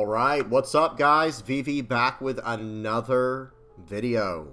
All right, what's up guys? VV back with another video.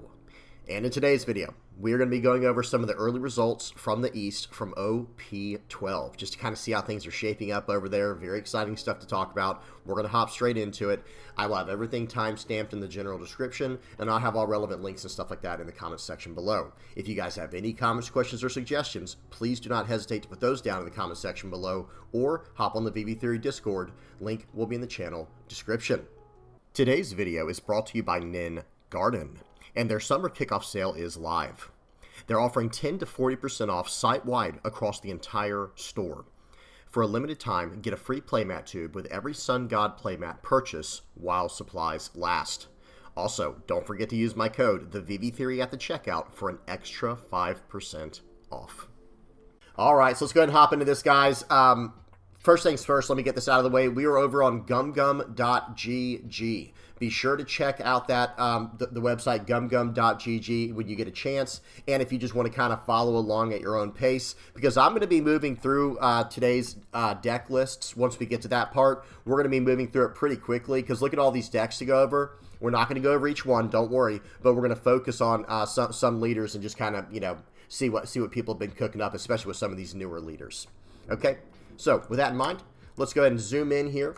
And in today's video, we're going to be going over some of the early results from the East from OP12, just to kind of see how things are shaping up over there. Very exciting stuff to talk about. We're going to hop straight into it. I will have everything time-stamped in the general description, and I'll have all relevant links and stuff like that in the comments section below. If you guys have any comments, questions, or suggestions, please do not hesitate to put those down in the comment section below, or hop on the VV Theory Discord. Link will be in the channel description. Today's video is brought to you by Nin Garden, and their summer kickoff sale is live. They're offering 10 to 40% off site-wide across the entire store. For a limited time, get a free playmat tube with every Sun God playmat purchase while supplies last. Also, don't forget to use my code, the VV Theory, at the checkout for an extra 5% off. All right, so let's go ahead and hop into this, guys. First things first, let me get this out of the way. We are over on gumgum.gg. Be sure to check out that the website gumgum.gg when you get a chance, and if you just want to kind of follow along at your own pace, because I'm going to be moving through today's deck lists. Once we get to that part, we're going to be moving through it pretty quickly, because look at all these decks to go over. We're not going to go over each one, don't worry, but we're going to focus on some leaders and just kind of, you know, see what people have been cooking up, especially with some of these newer leaders. Okay, so with that in mind, let's go ahead and zoom in here.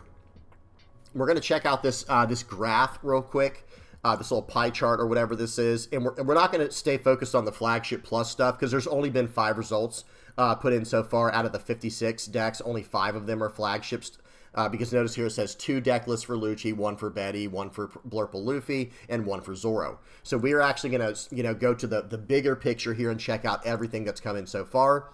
We're going to check out this this graph real quick, this little pie chart or whatever this is, and we're not going to stay focused on the flagship plus stuff, because there's only been 5 results put in so far out of the 56 decks. Only 5 of them are flagships, because notice here it says 2 deck lists for Lucci, 1 for Betty, 1 for Blurple Luffy, and 1 for Zoro. So we are actually going to, you know, go to the bigger picture here and check out everything that's come in so far.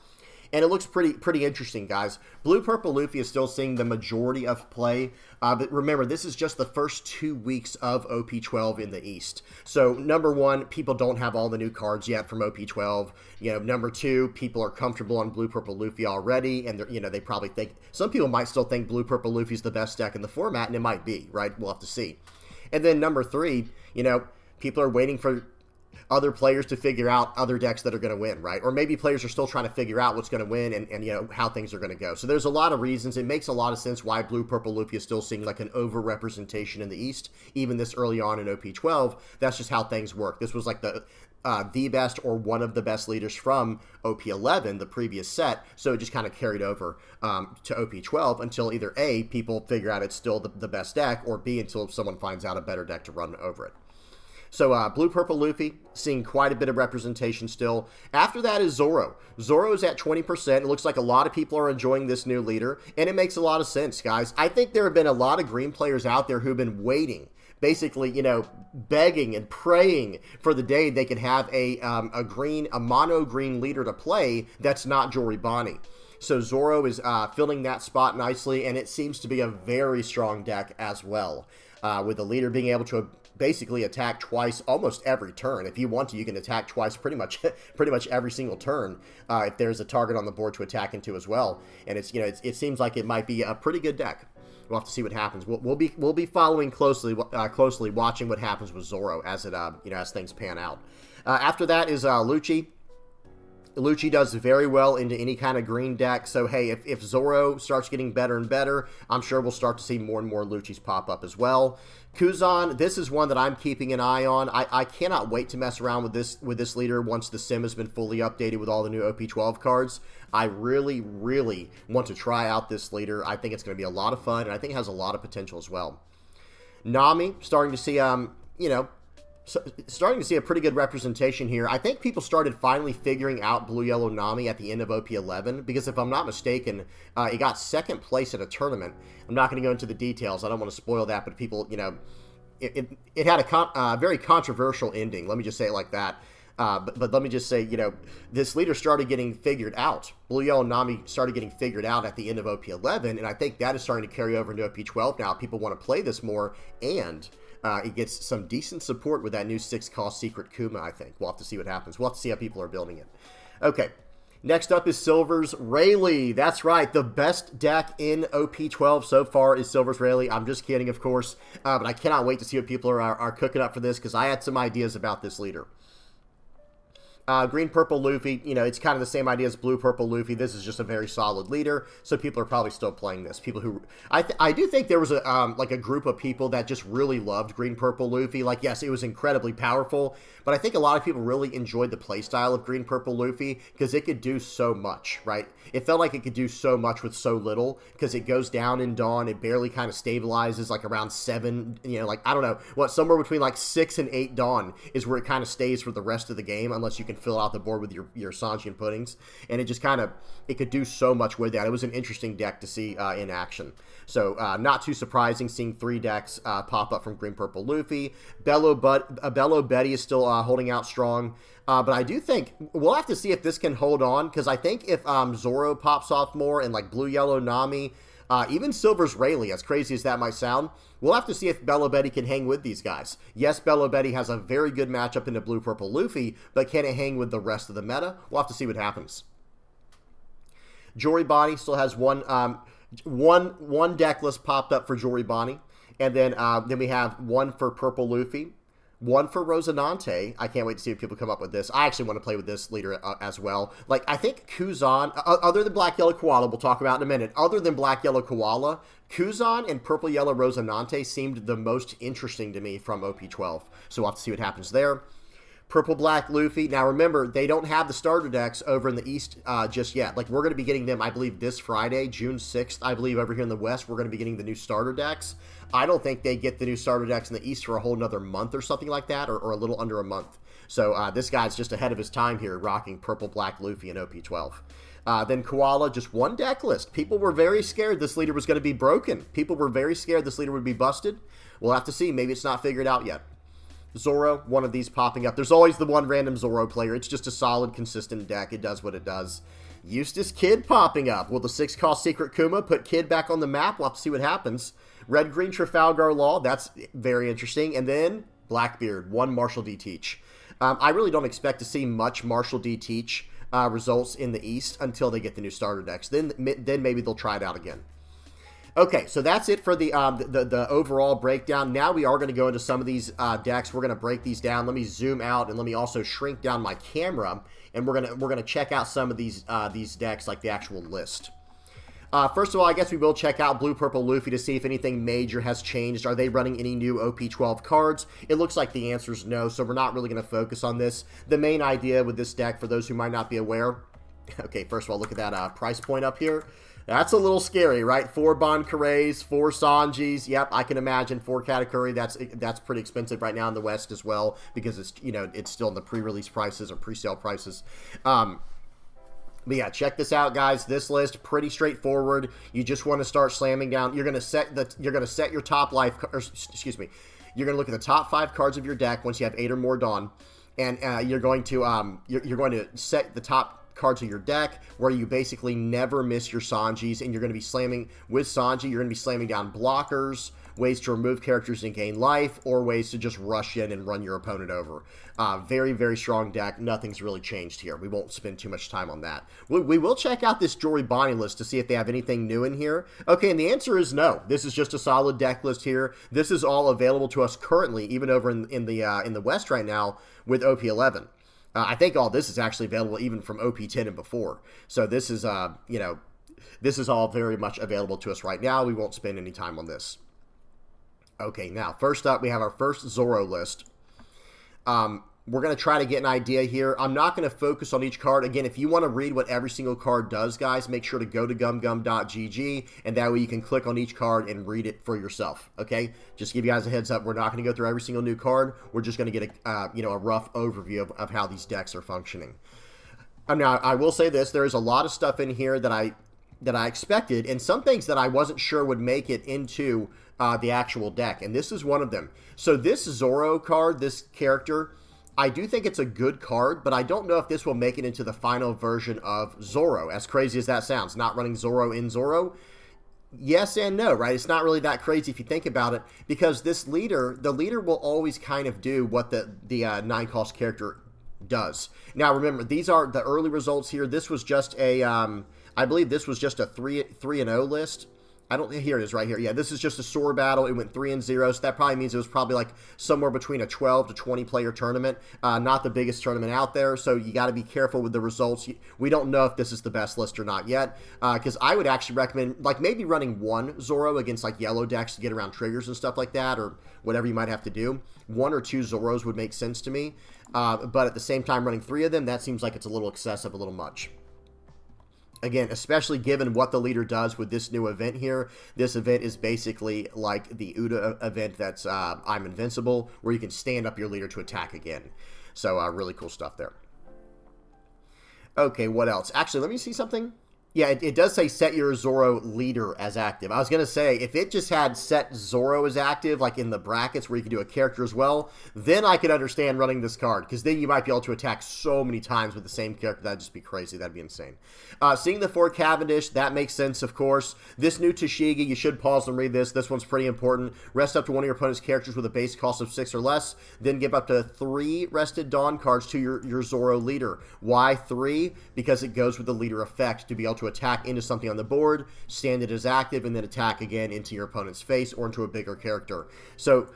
And it looks pretty interesting, guys. Blue Purple Luffy is still seeing the majority of play. But remember, this is just the first 2 weeks of OP12 in the East. So, number 1, people don't have all the new cards yet from OP12. You know, number 2, people are comfortable on Blue Purple Luffy already. And, you know, they probably think, some people might still think Blue Purple Luffy is the best deck in the format. And it might be, right? We'll have to see. And then number 3, you know, people are waiting for other players to figure out other decks that are going to win, right? Or maybe players are still trying to figure out what's going to win and you know, how things are going to go. So there's a lot of reasons. It makes a lot of sense why Blue Purple Luffy is still seeing like an over-representation in the East, even this early on in OP12. That's just how things work. This was like the best or one of the best leaders from OP11, the previous set, so it just kind of carried over to OP12 until either A, people figure out it's still the best deck, or B, until someone finds out a better deck to run over it. So Blue Purple Luffy seeing quite a bit of representation still. After that is Zoro. Zoro is at 20%. It looks like a lot of people are enjoying this new leader, and it makes a lot of sense, guys. I think there have been a lot of green players out there who've been waiting, basically, you know, begging and praying for the day they could have a mono green leader to play that's not Joribani. So Zoro is filling that spot nicely, and it seems to be a very strong deck as well, with the leader being able to basically attack twice almost every turn. If you want to, you can attack twice pretty much every single turn if there's a target on the board to attack into as well. And it's, you know, it seems like it might be a pretty good deck. We'll have to see what happens. We'll be following closely watching what happens with Zoro as it you know, as things pan out. After that is Lucci. Lucci does very well into any kind of green deck, so hey, if Zoro starts getting better and better, I'm sure we'll start to see more and more Luccis pop up as well. Kuzan, this is one that I'm keeping an eye on. I cannot wait to mess around with this leader once the sim has been fully updated with all the new OP12 cards. I really, really want to try out this leader. I think it's going to be a lot of fun, and I think it has a lot of potential as well. Nami, starting to see, you know, starting to see a pretty good representation here. I think people started finally figuring out Blue Yellow Nami at the end of OP11, because if I'm not mistaken, it got 2nd place at a tournament. I'm not going to go into the details. I don't want to spoil that, but people, you know, it had a very controversial ending. Let me just say it like that. But let me just say, you know, this leader started getting figured out. Blue Yellow Nami started getting figured out at the end of OP11, and I think that is starting to carry over into OP12 now. People want to play this more, and it gets some decent support with that new 6-cost Secret Kuma, I think. We'll have to see what happens. We'll have to see how people are building it. Okay, next up is Silver's Rayleigh. That's right, the best deck in OP12 so far is Silver's Rayleigh. I'm just kidding, of course, but I cannot wait to see what people are cooking up for this, because I had some ideas about this leader. Green-purple Luffy, you know, it's kind of the same idea as blue-purple Luffy. This is just a very solid leader, so people are probably still playing this. People who... I do think there was a like a group of people that just really loved green-purple Luffy. Like, yes, it was incredibly powerful, but I think a lot of people really enjoyed the playstyle of green-purple Luffy because it could do so much, right? It felt like it could do so much with so little because it goes down in Dawn. It barely kind of stabilizes like around 7, you know, like, I don't know, what, somewhere between like 6 and 8 Dawn is where it kind of stays for the rest of the game unless you can fill out the board with your Sanji and Puddings. And it just kind of, it could do so much with that. It was an interesting deck to see in action. So not too surprising seeing 3 decks pop up from Green-Purple Luffy. Bello Betty is still holding out strong. But I do think we'll have to see if this can hold on, because I think if Zoro pops off more and like Blue-Yellow Nami, even Silver's Rayleigh, as crazy as that might sound, we'll have to see if Bello Betty can hang with these guys. Yes, Bello Betty has a very good matchup into Blue-Purple Luffy, but can it hang with the rest of the meta? We'll have to see what happens. Jory Bonnie still has one deck list popped up for Jory Bonnie, and then we have one for Purple Luffy, one for Rosinante. I can't wait to see if people come up with this. I actually want to play with this leader as well. Like, I think Kuzan, other than Black Yellow Koala, we'll talk about in a minute, other than Black Yellow Koala, Kuzan and Purple Yellow Rosinante seemed the most interesting to me from OP12. So we'll have to see what happens there. Purple Black Luffy. Now remember, they don't have the starter decks over in the East just yet. Like, we're going to be getting them, I believe, this Friday, June 6th, I believe, over here in the West. We're going to be getting the new starter decks. I don't think they get the new starter decks in the East for a whole nother month or something like that, or a little under a month. So this guy's just ahead of his time here, rocking Purple Black Luffy in OP12. Then Koala, just one deck list. People were very scared this leader was going to be broken. People were very scared this leader would be busted. We'll have to see. Maybe it's not figured out yet. Zoro, one of these popping up. There's always the one random Zoro player. It's just a solid, consistent deck. It does what it does. Eustace Kid popping up. Will the 6-cost Secret Kuma put Kid back on the map? We'll have to see what happens. Red-Green Trafalgar Law. That's very interesting. And then Blackbeard, one Marshall D. Teach. I really don't expect to see much Marshall D. Teach results in the East until they get the new starter decks. Then maybe they'll try it out again. Okay, so that's it for the overall breakdown. Now we are going to go into some of these decks. We're going to break these down. Let me zoom out and let me also shrink down my camera, and we're gonna check out some of these decks, like the actual list. First of all, I guess we will check out Blue-Purple Luffy to see if anything major has changed. Are they running any new OP12 cards? It looks like the answer is no, so we're not really going to focus on this. The main idea with this deck, for those who might not be aware, okay, first of all, look at that price point up here. That's a little scary, right? 4 Bankares, 4 Sanjis. Yep, I can imagine 4 Katakuri. That's pretty expensive right now in the West as well, because it's, you know, it's still in the pre-release prices or pre-sale prices. But yeah, check this out, guys. This list, pretty straightforward. You just want to start slamming down. You're gonna set your top life, or excuse me, you're gonna look at the top 5 cards of your deck once you have 8 or more Dawn, and you're going to set the top cards of your deck where you basically never miss your Sanjis, and you're going to be slamming with Sanji. You're going to be slamming down blockers, ways to remove characters and gain life, or ways to just rush in and run your opponent over. Very, very strong deck. Nothing's really changed here. We won't spend too much time on that. We will check out this Jory Bonnie list to see if they have anything new in here. Okay, and the answer is no. This is just a solid deck list here. This is all available to us currently, even over in the West right now with OP11. I think all this is actually available even from OP10 and before. So this is, you know, this is all very much available to us right now. We won't spend any time on this. Okay, now, first up, we have our first Zoro list. We're going to try to get an idea here. I'm not going to focus on each card. Again, if you want to read what every single card does, guys, make sure to go to gumgum.gg, and that way you can click on each card and read it for yourself, okay? Just give you guys a heads up. We're not going to go through every single new card. We're just going to get a, you know, a rough overview of how these decks are functioning. Now, I will say this. There is a lot of stuff in here that I expected, and some things that I wasn't sure would make it into the actual deck, and this is one of them. So this Zoro card, this character, I do think it's a good card, but I don't know if this will make it into the final version of Zoro, as crazy as that sounds. Not running Zoro in Zoro, yes and no, right? It's not really that crazy if you think about it, because this leader, the leader will always kind of do what the 9-cost character does. Now, remember, these are the early results here. This was just a, I believe this was just a 3-0 list. I don't, here it is right here. Yeah, this is just a sword battle. It went 3-0, so that probably means it was probably like somewhere between a 12 to 20 player tournament. Not the biggest tournament out there, so you got to be careful with the results. We don't know if this is the best list or not yet, because I would actually recommend like maybe running one Zoro against like yellow decks to get around triggers and stuff like that, or whatever you might have to do. 1 or 2 Zoros would make sense to me, but at the same time running 3 of them, that seems like it's a little excessive, a little much. Again, especially given what the leader does with this new event here. This event is basically like the Uda event that's I'm Invincible, where you can stand up your leader to attack again. So really cool stuff there. Okay, what else? Actually, let me see something. Yeah, it does say set your Zoro leader as active. I was going to say, if it just had set Zoro as active, like in the brackets where you can do a character as well, then I could understand running this card, because then you might be able to attack so many times with the same character. That'd just be crazy. That'd be insane. Seeing the 4 Cavendish, that makes sense, of course. This new Tashigi, you should pause and read this. This one's pretty important. Rest up to one of your opponent's characters with a base cost of 6 or less. Then give up to 3 rested Dawn cards to your Zoro leader. Why 3? Because it goes with the leader effect to be able to attack into something on the board, stand it as active, and then attack again into your opponent's face or into a bigger character. So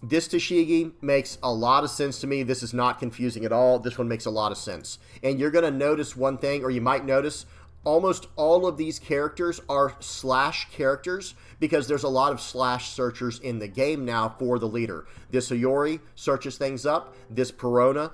this Tashigi makes a lot of sense to me. This is not confusing at all. This one makes a lot of sense. And you're going to notice one thing, or you might notice, almost all of these characters are slash characters, because there's a lot of slash searchers in the game now for the leader. This Hiyori searches things up. This Perona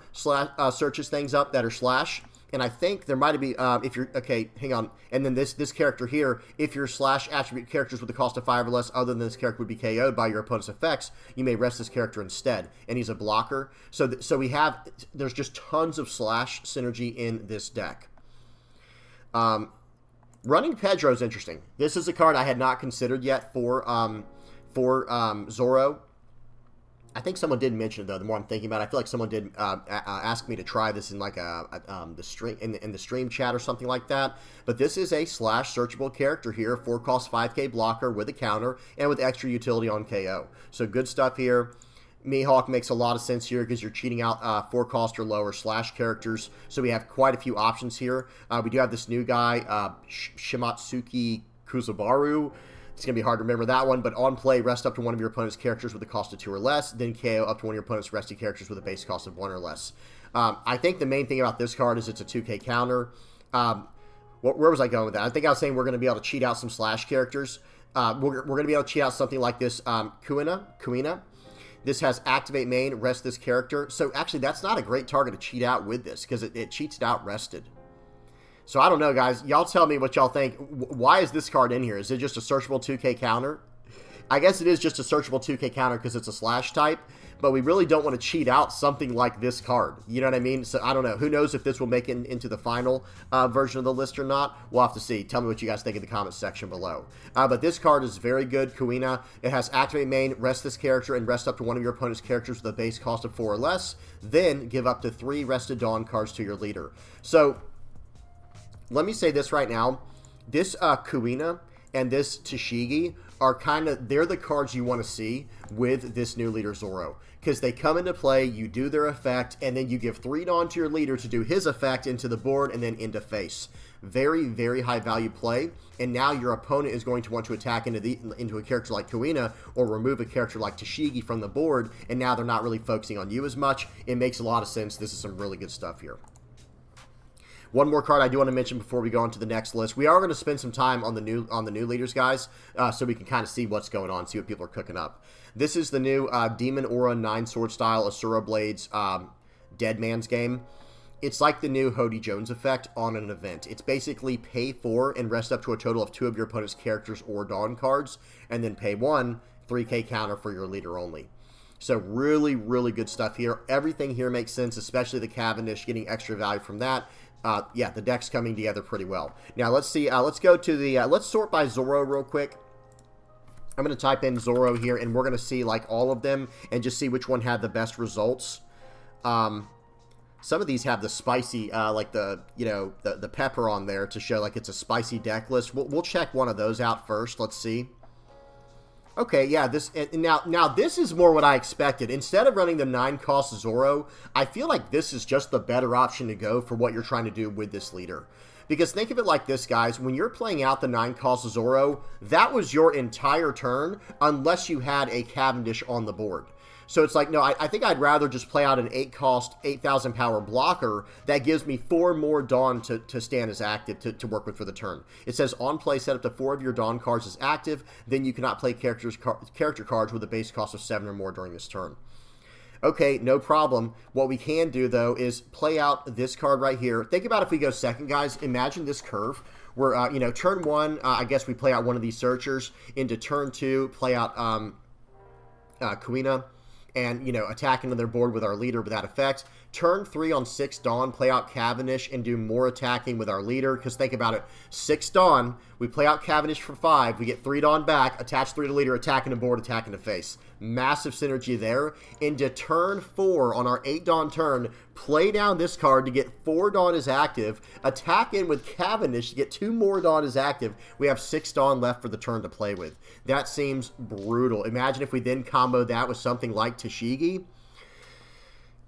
searches things up that are slash. And I think there might be, if you're, okay, hang on. And then this character here, if your slash attribute characters with a cost of 5 or less other than this character would be KO'd by your opponent's effects, you may rest this character instead. And he's a blocker. So we have, there's just tons of slash synergy in this deck. Running Pedro is interesting. This is a card I had not considered yet for Zoro. I think someone did mention it, though. The more I'm thinking about it, I feel like someone did ask me to try this in like the stream in the stream chat or something like that. But this is a slash searchable character here, 4 cost 5k blocker with a counter and with extra utility on KO. So good stuff here. Mihawk makes a lot of sense here because you're cheating out 4 cost or lower slash characters. So we have quite a few options here. We do have this new guy, Shimatsuki Kuzabaru. It's going to be hard to remember that one, but on play, rest up to one of your opponent's characters with a cost of 2 or less, then KO up to one of your opponent's rested characters with a base cost of 1 or less. I think the main thing about this card is it's a 2k counter. Where was I going with that? I think I was saying we're going to be able to cheat out some slash characters. We're going to be able to cheat out something like this Kuina. This has activate main, rest this character. So actually, that's not a great target to cheat out with this, because it cheats it out rested. So I don't know, guys. Y'all tell me what y'all think. Why is this card in here? Is it just a searchable 2k counter? I guess it is just a searchable 2k counter because it's a slash type, but we really don't want to cheat out something like this card. You know what I mean? So I don't know. Who knows if this will make it into the final version of the list or not? We'll have to see. Tell me what you guys think in the comments section below. But this card is very good, Kuina. It has activate main, rest this character, and rest up to one of your opponent's characters with a base cost of 4 or less. Then give up to 3 rested Dawn cards to your leader. So let me say this right now. This Kuina and this Tashigi are they're the cards you want to see with this new leader Zoro. Because they come into play, you do their effect, and then you give 3 Dawn to your leader to do his effect into the board and then into face. Very, very high value play. And now your opponent is going to want to attack into a character like Kuina or remove a character like Tashigi from the board, and now they're not really focusing on you as much. It makes a lot of sense. This is some really good stuff here. One more card I do want to mention before we go on to the next list. We are going to spend some time on the new leaders, guys, so we can kind of see what's going on, see what people are cooking up. This is the new Demon Aura 9-sword style Asura Blades Dead Man's game. It's like the new Hody Jones effect on an event. It's basically pay 4 and rest up to a total of 2 of your opponent's characters or Dawn cards, and then pay 1, 3k counter for your leader only. So really, really good stuff here. Everything here makes sense, especially the Cavendish, getting extra value from that. Yeah, the deck's coming together pretty well. Now, let's see. Let's go to the... let's sort by Zoro real quick. I'm going to type in Zoro here, and we're going to see, like, all of them and just see which one had the best results. Some of these have the spicy, like the, you know, the pepper on there to show, like, it's a spicy deck list. We'll check one of those out first. Let's see. Okay, yeah, this now this is more what I expected. Instead of running the 9-cost Zoro, I feel like this is just the better option to go for what you're trying to do with this leader. Because think of it like this, guys. When you're playing out the 9-cost Zoro, that was your entire turn unless you had a Cavendish on the board. So it's like, no, I think I'd rather just play out an 8-cost, 8,000 power blocker that gives me 4 more Dawn to stand as active to work with for the turn. It says on play, set up to 4 of your Dawn cards as active. Then you cannot play character cards with a base cost of 7 or more during this turn. Okay, no problem. What we can do, though, is play out this card right here. Think about if we go second, guys. Imagine this curve where, you know, turn 1, I guess we play out one of these searchers. Into turn 2, play out Kuina. And, you know, attack into their board with our leader with that effect. Turn 3 on 6 Dawn, play out Cavendish and do more attacking with our leader. Because think about it, 6 Dawn, we play out Cavendish for 5, we get 3 Dawn back, attach 3 to leader, attacking the board, attacking the face. Massive synergy there. Into turn 4 on our 8 Dawn turn, play down this card to get 4 Dawn as active, attack in with Cavendish to get 2 more Dawn as active. We have 6 Dawn left for the turn to play with. That seems brutal. Imagine if we then combo that with something like Tashigi.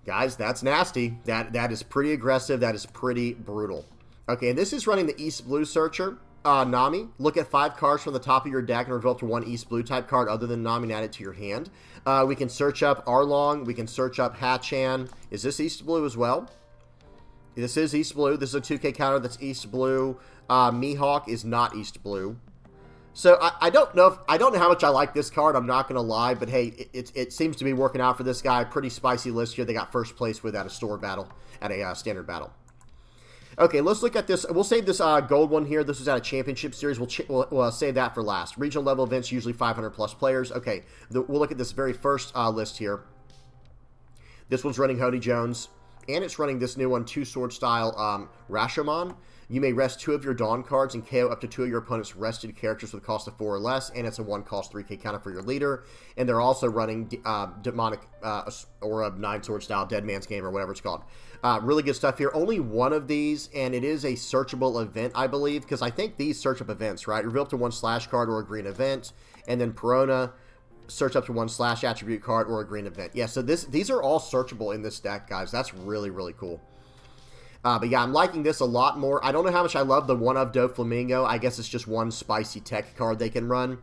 Guys, that's nasty. That is pretty aggressive. That is pretty brutal. Okay, and this is running the East Blue Searcher. Nami, look at 5 cards from the top of your deck and reveal up to 1 East Blue type card other than Nami and add it to your hand. We can search up Arlong. We can search up Hachan. Is this East Blue as well? This is East Blue. This is a 2K counter that's East Blue. Mihawk is not East Blue. So I don't know how much I like this card. I'm not going to lie, but hey, it seems to be working out for this guy. Pretty spicy list here. They got first place with at a store battle, at a standard battle. Okay, let's look at this. We'll save this gold one here. This was at a championship series. We'll save that for last. Regional level events, usually 500 plus players. Okay, we'll look at this very first list here. This one's running Hody Jones, and it's running this new one, 2-sword style Rashomon. You may rest 2 of your Dawn cards and KO up to 2 of your opponent's rested characters with a cost of 4 or less, and it's a 1-cost 3K counter for your leader. And they're also running Demonic or a 9-sword style Dead Man's Game or whatever it's called. Really good stuff here. Only one of these, and it is a searchable event, I believe, because I think these search up events, right? Reveal up to 1 slash card or a green event, and then Perona, search up to 1 slash attribute card or a green event. Yeah, so these are all searchable in this deck, guys. That's really, really cool. But yeah, I'm liking this a lot more. I don't know how much I love the one of Doflamingo. I guess it's just one spicy tech card they can run.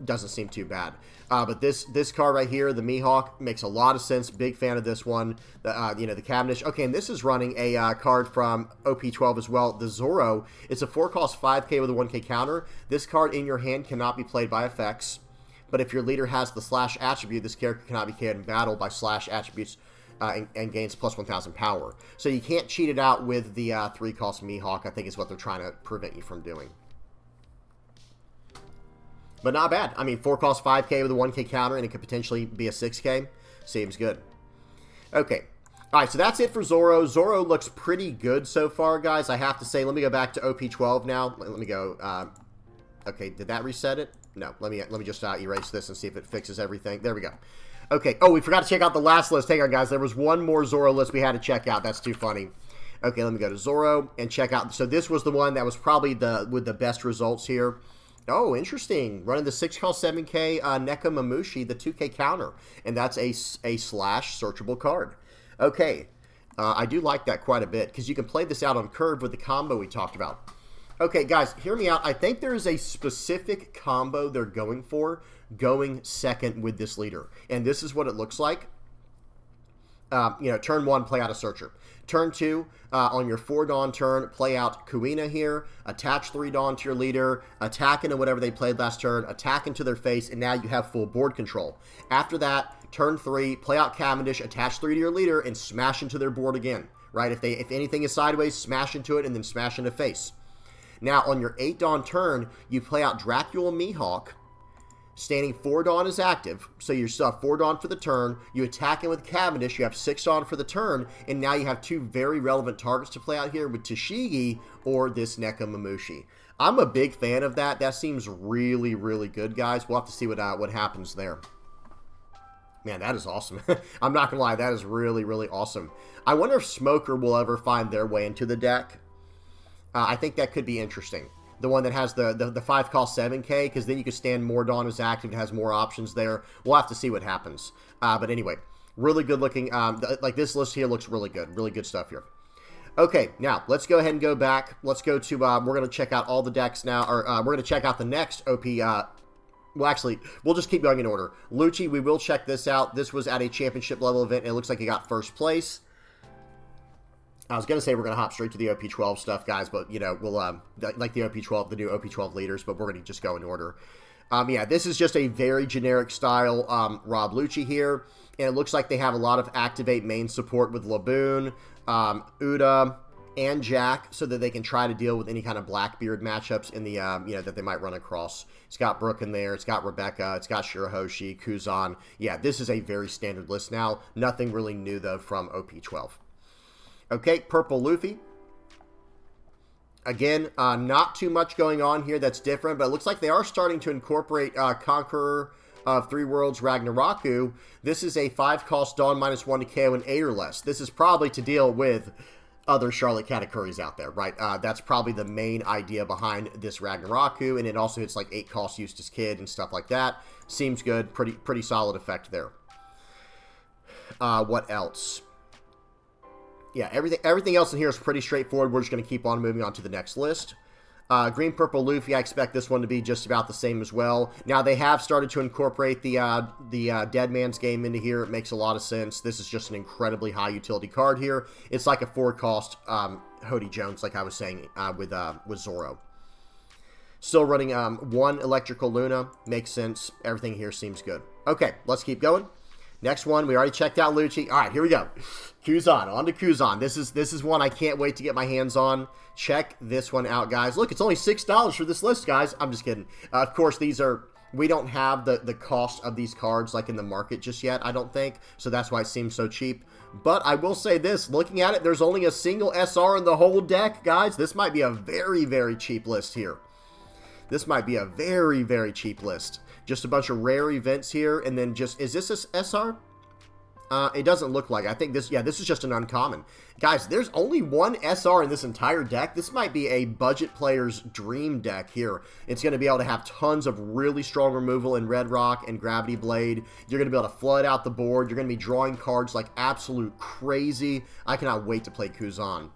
Doesn't seem too bad. But this card right here, the Mihawk, makes a lot of sense. Big fan of this one. You know, the Cavendish. Okay, and this is running a card from OP12 as well. The Zoro. It's a 4-cost 5K with a 1K counter. This card in your hand cannot be played by effects. But if your leader has the slash attribute, this character cannot be KO'd in battle by slash attributes. And gains plus 1,000 power. So you can't cheat it out with the 3-cost Mihawk, I think is what they're trying to prevent you from doing. But not bad. I mean, 4-cost 5K with a 1K counter, and it could potentially be a 6K. Seems good. Okay. Alright, so that's it for Zoro. Zoro looks pretty good so far, guys. I have to say, let me go back to OP12 now. Let me go. Okay, did that reset it? No. Let me just erase this and see if it fixes everything. There we go. Okay. Oh, we forgot to check out the last list. Hang on, guys. There was one more Zoro list we had to check out. That's too funny. Okay, let me go to Zoro and check out. So this was the one that was probably with the best results here. Oh, interesting. Running the 6-cost 7K Neko Mamushi, the 2K counter. And that's a slash searchable card. Okay. I do like that quite a bit because you can play this out on curve with the combo we talked about. Okay, guys, hear me out. I think there is a specific combo they're going for, going second with this leader. And this is what it looks like. You know, turn 1, play out a searcher. Turn 2, on your 4 Dawn turn, play out Kuina here, attach 3 Dawn to your leader, attack into whatever they played last turn, attack into their face, and now you have full board control. After that, turn 3, play out Cavendish, attach 3 to your leader, and smash into their board again. Right? If anything is sideways, smash into it, and then smash into face. Now, on your 8 Dawn turn, you play out Dracula Mihawk, standing 4 Dawn is active, so you still have 4 Dawn for the turn, you attack him with Cavendish, you have 6 Dawn for the turn, and now you have 2 very relevant targets to play out here with Tashigi or this Neko Mamushi. I'm a big fan of that. That seems really, really good, guys. We'll have to see what happens there. Man, that is awesome. I'm not going to lie, that is really, really awesome. I wonder if Smoker will ever find their way into the deck. I think that could be interesting. The one that has the 5-cost 7K, because then you can stand more Dawn as active. It has more options there. We'll have to see what happens. But anyway, really good looking. Like this list here looks really good. Really good stuff here. Okay, now let's go ahead and go back. Let's go to, we're going to check out all the decks now, or we're going to check out the next OP, well, actually, we'll just keep going in order. Lucci, we will check this out. This was at a championship level event, and it looks like he got first place. I was going to say we're going to hop straight to the OP12 stuff, guys, but, you know, we'll, like the OP12, the new OP12 leaders, but we're going to just go in order. Yeah, this is just a very generic style Rob Lucci here, and it looks like they have a lot of activate main support with Laboon, Uda, and Jack, so that they can try to deal with any kind of Blackbeard matchups in the, you know, that they might run across. It's got Brooke in there, it's got Rebecca, it's got Shirahoshi, Kuzan. Yeah, this is a very standard list now. Nothing really new, though, from OP12. Okay, Purple Luffy. Again, not too much going on here that's different, but it looks like they are starting to incorporate Conqueror of Three Worlds Ragnaroku. This is a 5-cost Dawn -1 to KO and 8 or less. This is probably to deal with other Charlotte Katakuris out there, right? That's probably the main idea behind this Ragnaroku, and it also hits like 8-cost Eustace Kid and stuff like that. Seems good. Pretty solid effect there. What else? Yeah, everything else in here is pretty straightforward. We're just going to keep on moving on to the next list. Green Purple Luffy, I expect this one to be just about the same as well. Now, they have started to incorporate the Dead Man's Game into here. It makes a lot of sense. This is just an incredibly high utility card here. It's like a 4-cost Hody Jones, like I was saying with Zoro. Still running 1 Electrical Luna. Makes sense. Everything here seems good. Okay, let's keep going. Next one, we already checked out Lucci. All right, here we go. Kuzan, on to Kuzan. This is one I can't wait to get my hands on. Check this one out, guys. Look, it's only $6 for this list, guys. I'm just kidding. Of course, we don't have the cost of these cards like in the market just yet, I don't think. So that's why it seems so cheap. But I will say this, looking at it, there's only a single SR in the whole deck, guys. This might be a very, very cheap list here. This might be a very, very cheap list. Just a bunch of rare events here, and then just, is this a SR? It doesn't look like it. I think this, yeah, this is just an uncommon. Guys, there's only 1 SR in this entire deck. This might be a budget player's dream deck here. It's going to be able to have tons of really strong removal in Red Rock and Gravity Blade. You're going to be able to flood out the board. You're going to be drawing cards like absolute crazy. I cannot wait to play Kuzan.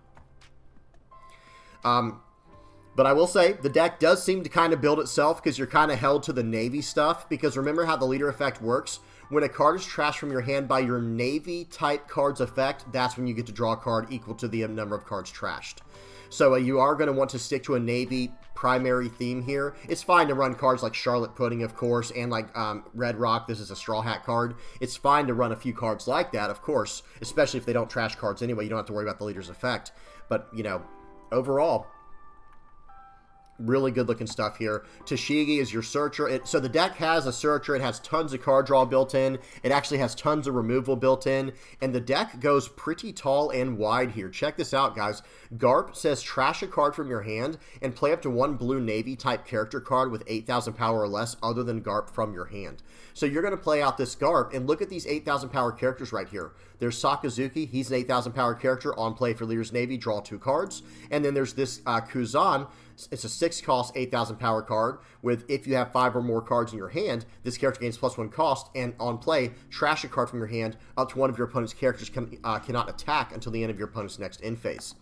But I will say, the deck does seem to kind of build itself because you're kind of held to the Navy stuff. Because remember how the leader effect works? When a card is trashed from your hand by your Navy-type card's effect, that's when you get to draw a card equal to the number of cards trashed. So you are going to want to stick to a Navy primary theme here. It's fine to run cards like Charlotte Pudding, of course, and like Red Rock. This is a Straw Hat card. It's fine to run a few cards like that, of course, especially if they don't trash cards anyway. You don't have to worry about the leader's effect. But, you know, overall, really good looking stuff here. Tashigi is your searcher. So the deck has a searcher. It has tons of card draw built in. It actually has tons of removal built in. And the deck goes pretty tall and wide here. Check this out, guys. Garp says trash a card from your hand and play up to 1 blue Navy type character card with 8,000 power or less other than Garp from your hand. So you're going to play out this Garp, and look at these 8,000 power characters right here. There's Sakazuki. He's an 8,000 power character on play for Leader's Navy. Draw 2 cards. And then there's this Kuzan. It's a 6-cost, 8,000 power card with, if you have 5 or more cards in your hand, this character gains +1 cost, and on play, trash a card from your hand up to one of your opponent's characters cannot attack until the end of your opponent's next end phase.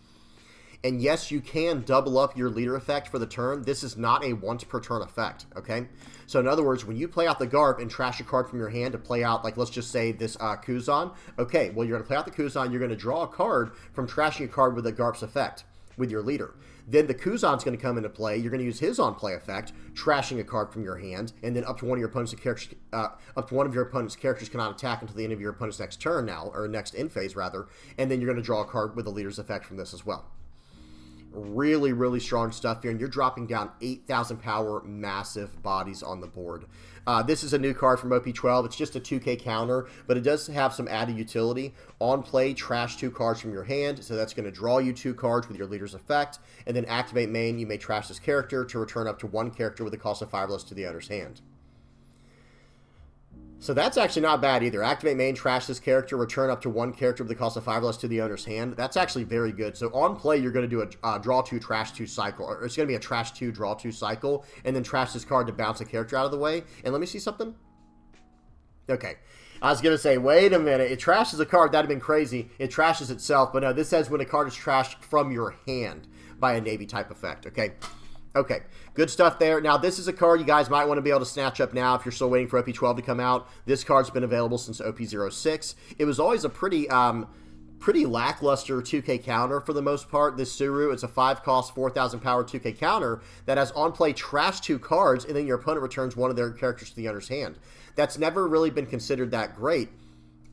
And yes, you can double up your leader effect for the turn. This is not a once per turn effect, okay? So in other words, when you play out the Garp and trash a card from your hand to play out, like, let's just say this Kuzan, okay, well, you're going to play out the Kuzan, you're going to draw a card from trashing a card with the Garp's effect with your leader. Then the Kuzan's going to come into play. You're going to use his on-play effect, trashing a card from your hand, and then up to one of your opponent's characters cannot attack until the end of your opponent's next turn now, or next end phase rather. And then you're going to draw a card with the leader's effect from this as well. Really, really strong stuff here, and you're dropping down 8,000 power massive bodies on the board. This is a new card from OP12. It's just a 2K counter, but it does have some added utility. On play, trash 2 cards from your hand, so that's going to draw you 2 cards with your leader's effect, and then activate main, you may trash this character to return up to 1 character with a cost of 5 less to the owner's hand. So that's actually not bad either. Activate main, trash this character, return up to 1 character with the cost of 5 less to the owner's hand. That's actually very good. So on play, you're going to do a draw 2, trash 2 cycle. Or it's going to be a trash 2, draw 2 cycle, and then trash this card to bounce a character out of the way. And let me see something. Okay. I was going to say, wait a minute. It trashes a card. That'd have been crazy. It trashes itself. But no, this says when a card is trashed from your hand by a Navy type effect. Okay. Okay. Good stuff there. Now, this is a card you guys might want to be able to snatch up now if you're still waiting for OP12 to come out. This card's been available since OP06. It was always a pretty lackluster 2K counter for the most part. This Suru, it's a 5-cost, 4,000 power 2K counter that has on play trash 2 cards, and then your opponent returns one of their characters to the owner's hand. That's never really been considered that great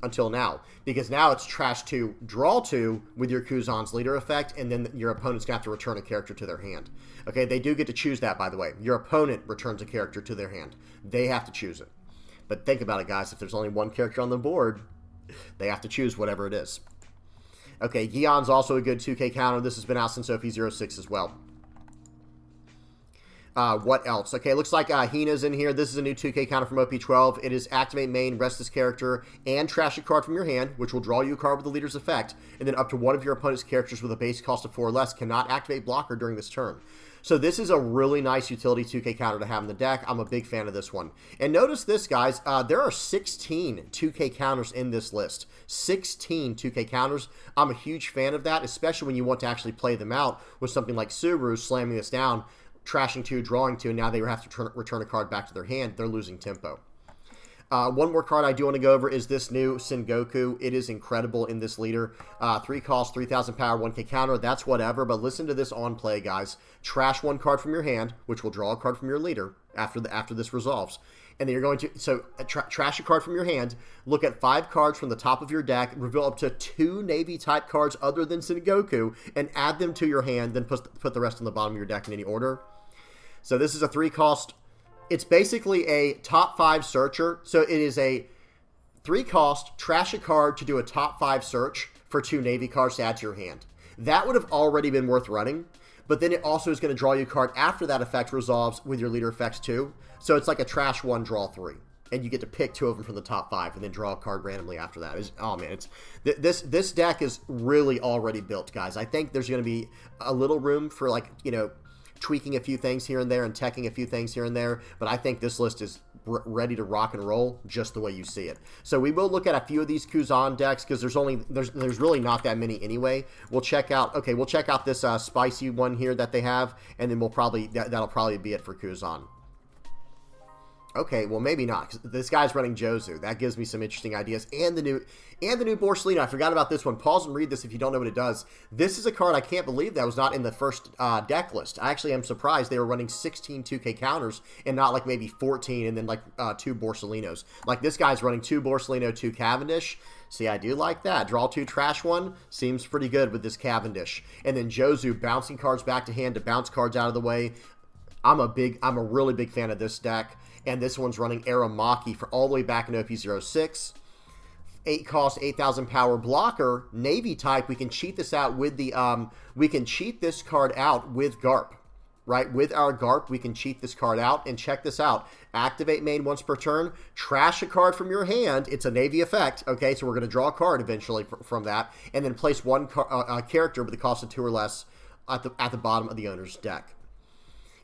until now, because now it's trash 2, draw 2 with your Kuzan's leader effect, and then your opponent's going to have to return a character to their hand. Okay, they do get to choose that, by the way. Your opponent returns a character to their hand. They have to choose it. But think about it, guys. If there's only one character on the board, they have to choose whatever it is. Okay, Gion's also a good 2K counter. This has been out since OP06 as well. What else? Okay, looks like Hina's in here. This is a new 2K counter from OP12. It is activate main, rest this character, and trash a card from your hand, which will draw you a card with the leader's effect, and then up to one of your opponent's characters with a base cost of 4 or less cannot activate blocker during this turn. So this is a really nice utility 2K counter to have in the deck. I'm a big fan of this one. And notice this, guys. There are 16 2K counters in this list. 16 2K counters. I'm a huge fan of that, especially when you want to actually play them out with something like Suru slamming this down, trashing 2, drawing 2, and now they have to return a card back to their hand. They're losing tempo. One more card I do want to go over is this new Sengoku. It is incredible in this leader. 3 cost, 3,000 power, 1K counter. That's whatever, but listen to this on play, guys. Trash 1 card from your hand, which will draw a card from your leader after this resolves. And then you're going to, trash a card from your hand, look at 5 cards from the top of your deck, reveal up to 2 Navy type cards other than Sengoku, and add them to your hand, then put the rest on the bottom of your deck in any order. So this is a 3 cost. It's basically a top 5 searcher. So it is a 3 cost, trash a card to do a top 5 search for 2 Navy cards to add to your hand. That would have already been worth running, but then it also is going to draw you a card after that effect resolves with your leader effects too. So it's like a trash 1, draw 3. And you get to pick 2 of them from the top 5 and then draw a card randomly after that. Oh man, this deck is really already built, guys. I think there's going to be a little room for, like, you know, tweaking a few things here and there and teching a few things here and there, but I think this list is ready to rock and roll just the way you see it. So we will look at a few of these Kuzan decks because there's really not that many anyway. We'll check out this spicy one here that they have, and then that'll probably be it for Kuzan. Okay, well, maybe not, because this guy's running Jozu. That gives me some interesting ideas. And the new Borsalino. I forgot about this one. Pause and read this if you don't know what it does. This is a card I can't believe that was not in the first deck list. I actually am surprised they were running 16 2K counters and not like maybe 14 and then like 2 Borsalinos. Like this guy's running 2 Borsalino, 2 Cavendish. See, I do like that. Draw 2, trash 1. Seems pretty good with this Cavendish. And then Jozu bouncing cards back to hand to bounce cards out of the way. I'm a really big fan of this deck. And this one's running Aramaki for all the way back in OP06. 8 cost, 8,000 power blocker, Navy type. We can cheat this out with the we can cheat this card out with Garp, right? With our Garp, we can cheat this card out. And check this out: activate main once per turn, trash a card from your hand. It's a Navy effect. Okay, so we're going to draw a card eventually from that, and then place one character with the cost of 2 or less at the bottom of the owner's deck.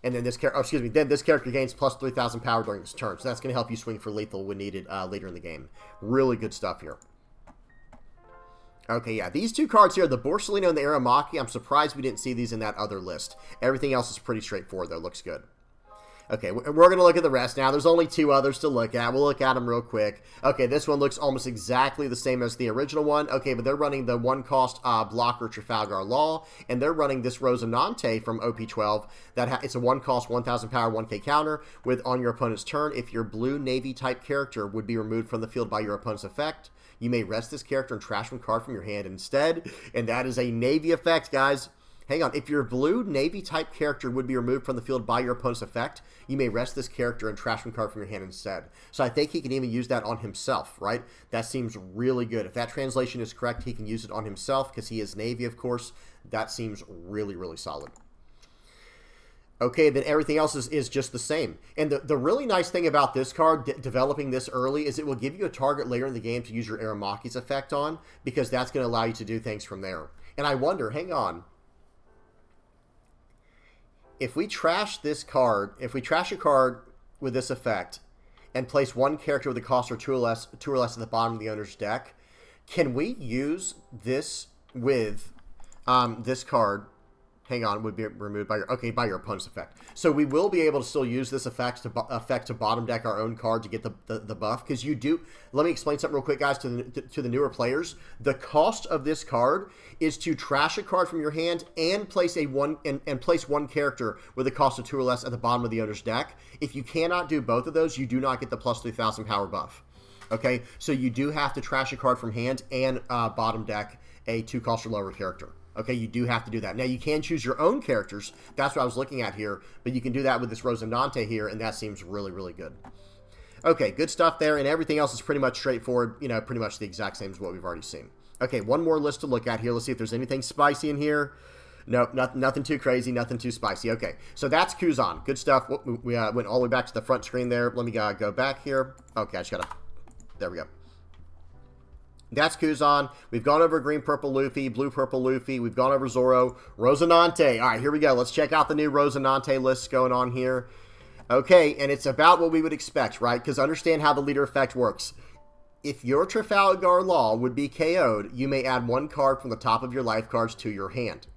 And then this character gains plus 3,000 power during this turn. So that's going to help you swing for lethal when needed later in the game. Really good stuff here. Okay, yeah. These 2 cards here, the Borsalino and the Aramaki, I'm surprised we didn't see these in that other list. Everything else is pretty straightforward, though. Looks good. Okay, we're going to look at the rest now. There's only 2 others to look at. We'll look at them real quick. Okay, this one looks almost exactly the same as the original one. Okay, but they're running the 1 cost blocker Trafalgar Law, and they're running this Rosinante from OP12. It's a 1 cost, 1,000 power, 1K counter with on your opponent's turn. If your blue Navy type character would be removed from the field by your opponent's effect, you may rest this character and trash 1 card from your hand instead. And that is a Navy effect, guys. Hang on. If your blue Navy type character would be removed from the field by your opponent's effect, you may rest this character and trash 1 card from your hand instead. So I think he can even use that on himself, right? That seems really good. If that translation is correct, he can use it on himself because he is Navy, of course. That seems really, really solid. Okay, then everything else is just the same. And the really nice thing about this card, developing this early, is it will give you a target later in the game to use your Aramaki's effect on, because that's going to allow you to do things from there. And I wonder, hang on. If we trash this card, if we trash a card with this effect, and place one character with a cost or two or less at the bottom of the owner's deck. Can we use this with this card? Hang on, would be removed by your opponent's effect. So we will be able to still use this effect to bottom deck our own card to get the buff, because you do. Let me explain something real quick, guys, to the newer players. The cost of this card is to trash a card from your hand and place place one character with a cost of 2 or less at the bottom of the owner's deck. If you cannot do both of those, you do not get the plus 3,000 power buff. Okay, so you do have to trash a card from hand and bottom deck a 2 cost or lower character. Okay, you do have to do that. Now, you can choose your own characters. That's what I was looking at here. But you can do that with this Rosinante here, and that seems really, really good. Okay, good stuff there, and everything else is pretty much straightforward. You know, pretty much the exact same as what we've already seen. Okay, one more list to look at here. Let's see if there's anything spicy in here. No, nothing too crazy, nothing too spicy. Okay, so that's Kuzan. Good stuff. We went all the way back to the front screen there. Let me go back here. Okay, I just gotta... There we go. That's Kuzan. We've gone over green-purple Luffy, blue-purple Luffy. We've gone over Zoro. Rosinante. All right, here we go. Let's check out the new Rosinante lists going on here. Okay, and it's about what we would expect, right? Because understand how the leader effect works. If your Trafalgar Law would be KO'd, you may add one card from the top of your life cards to your hand.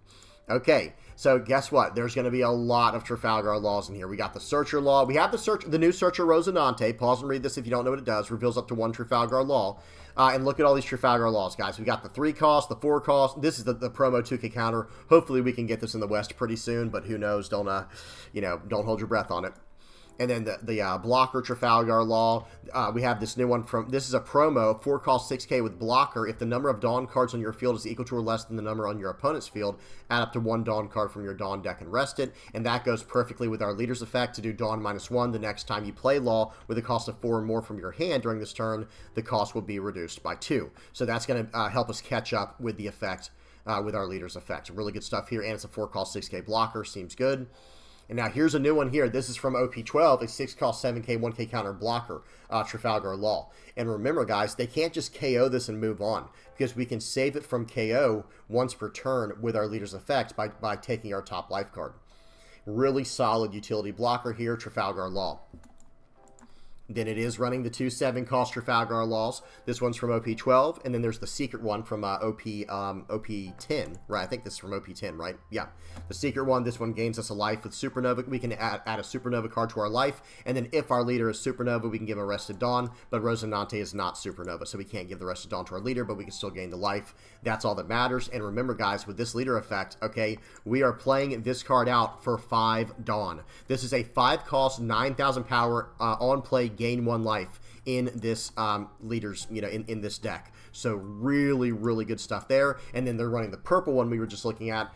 Okay, so guess what? There's going to be a lot of Trafalgar Laws in here. We got the Searcher Law. We have the new Searcher Rosinante. Pause and read this if you don't know what it does. Reveals up to 1 Trafalgar Law. And look at all these Trafalgar Laws, guys. We got the 3 cost, the 4 cost. This is the promo 2K counter. Hopefully we can get this in the West pretty soon, but who knows? Don't don't hold your breath on it. And then the blocker Trafalgar Law. We have this new one this is a promo, 4 cost 6K with blocker. If the number of Dawn cards on your field is equal to or less than the number on your opponent's field, add up to 1 Dawn card from your Dawn deck and rest it. And that goes perfectly with our leader's effect to do Dawn -1. The next time you play Law with a cost of 4 or more from your hand during this turn, the cost will be reduced by 2. So that's going to help us catch up with the effect, with our leader's effect. Really good stuff here. And it's a 4 cost 6K blocker. Seems good. And now here's a new one here. This is from OP12, a 6 cost 7K, 1K counter blocker, Trafalgar Law. And remember, guys, they can't just KO this and move on, because we can save it from KO once per turn with our leader's effect by taking our top life card. Really solid utility blocker here, Trafalgar Law. Then it is running the 2 7-cost Trafalgar Laws. This one's from OP12, and then there's the secret one from OP10, right? I think this is from OP10, right? Yeah. The secret one, this one gains us a life with Supernova. We can add a Supernova card to our life, and then if our leader is Supernova, we can give him Arrested Dawn, but Rosinante is not Supernova, so we can't give the Arrested Dawn to our leader, but we can still gain the life. That's all that matters. And remember, guys, with this leader effect, okay, we are playing this card out for 5 Dawn. This is a 5-cost, 9,000 power on play, gain 1 life in this leaders, in this deck. So really, really good stuff there. And then they're running the purple one we were just looking at.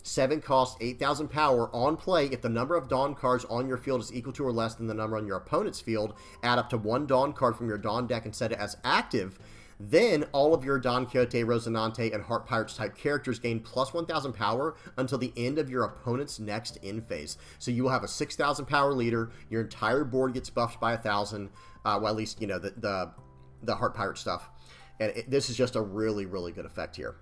7 cost, 8,000 power on play. If the number of Dawn cards on your field is equal to or less than the number on your opponent's field, add up to 1 Dawn card from your Dawn deck and set it as active. Then all of your Don Quixote, Rosinante, and Heart Pirates type characters gain plus 1,000 power until the end of your opponent's next end phase. So you will have a 6,000 power leader. Your entire board gets buffed by 1,000. Well, at least the Heart Pirate stuff. And this is just a really, really good effect here.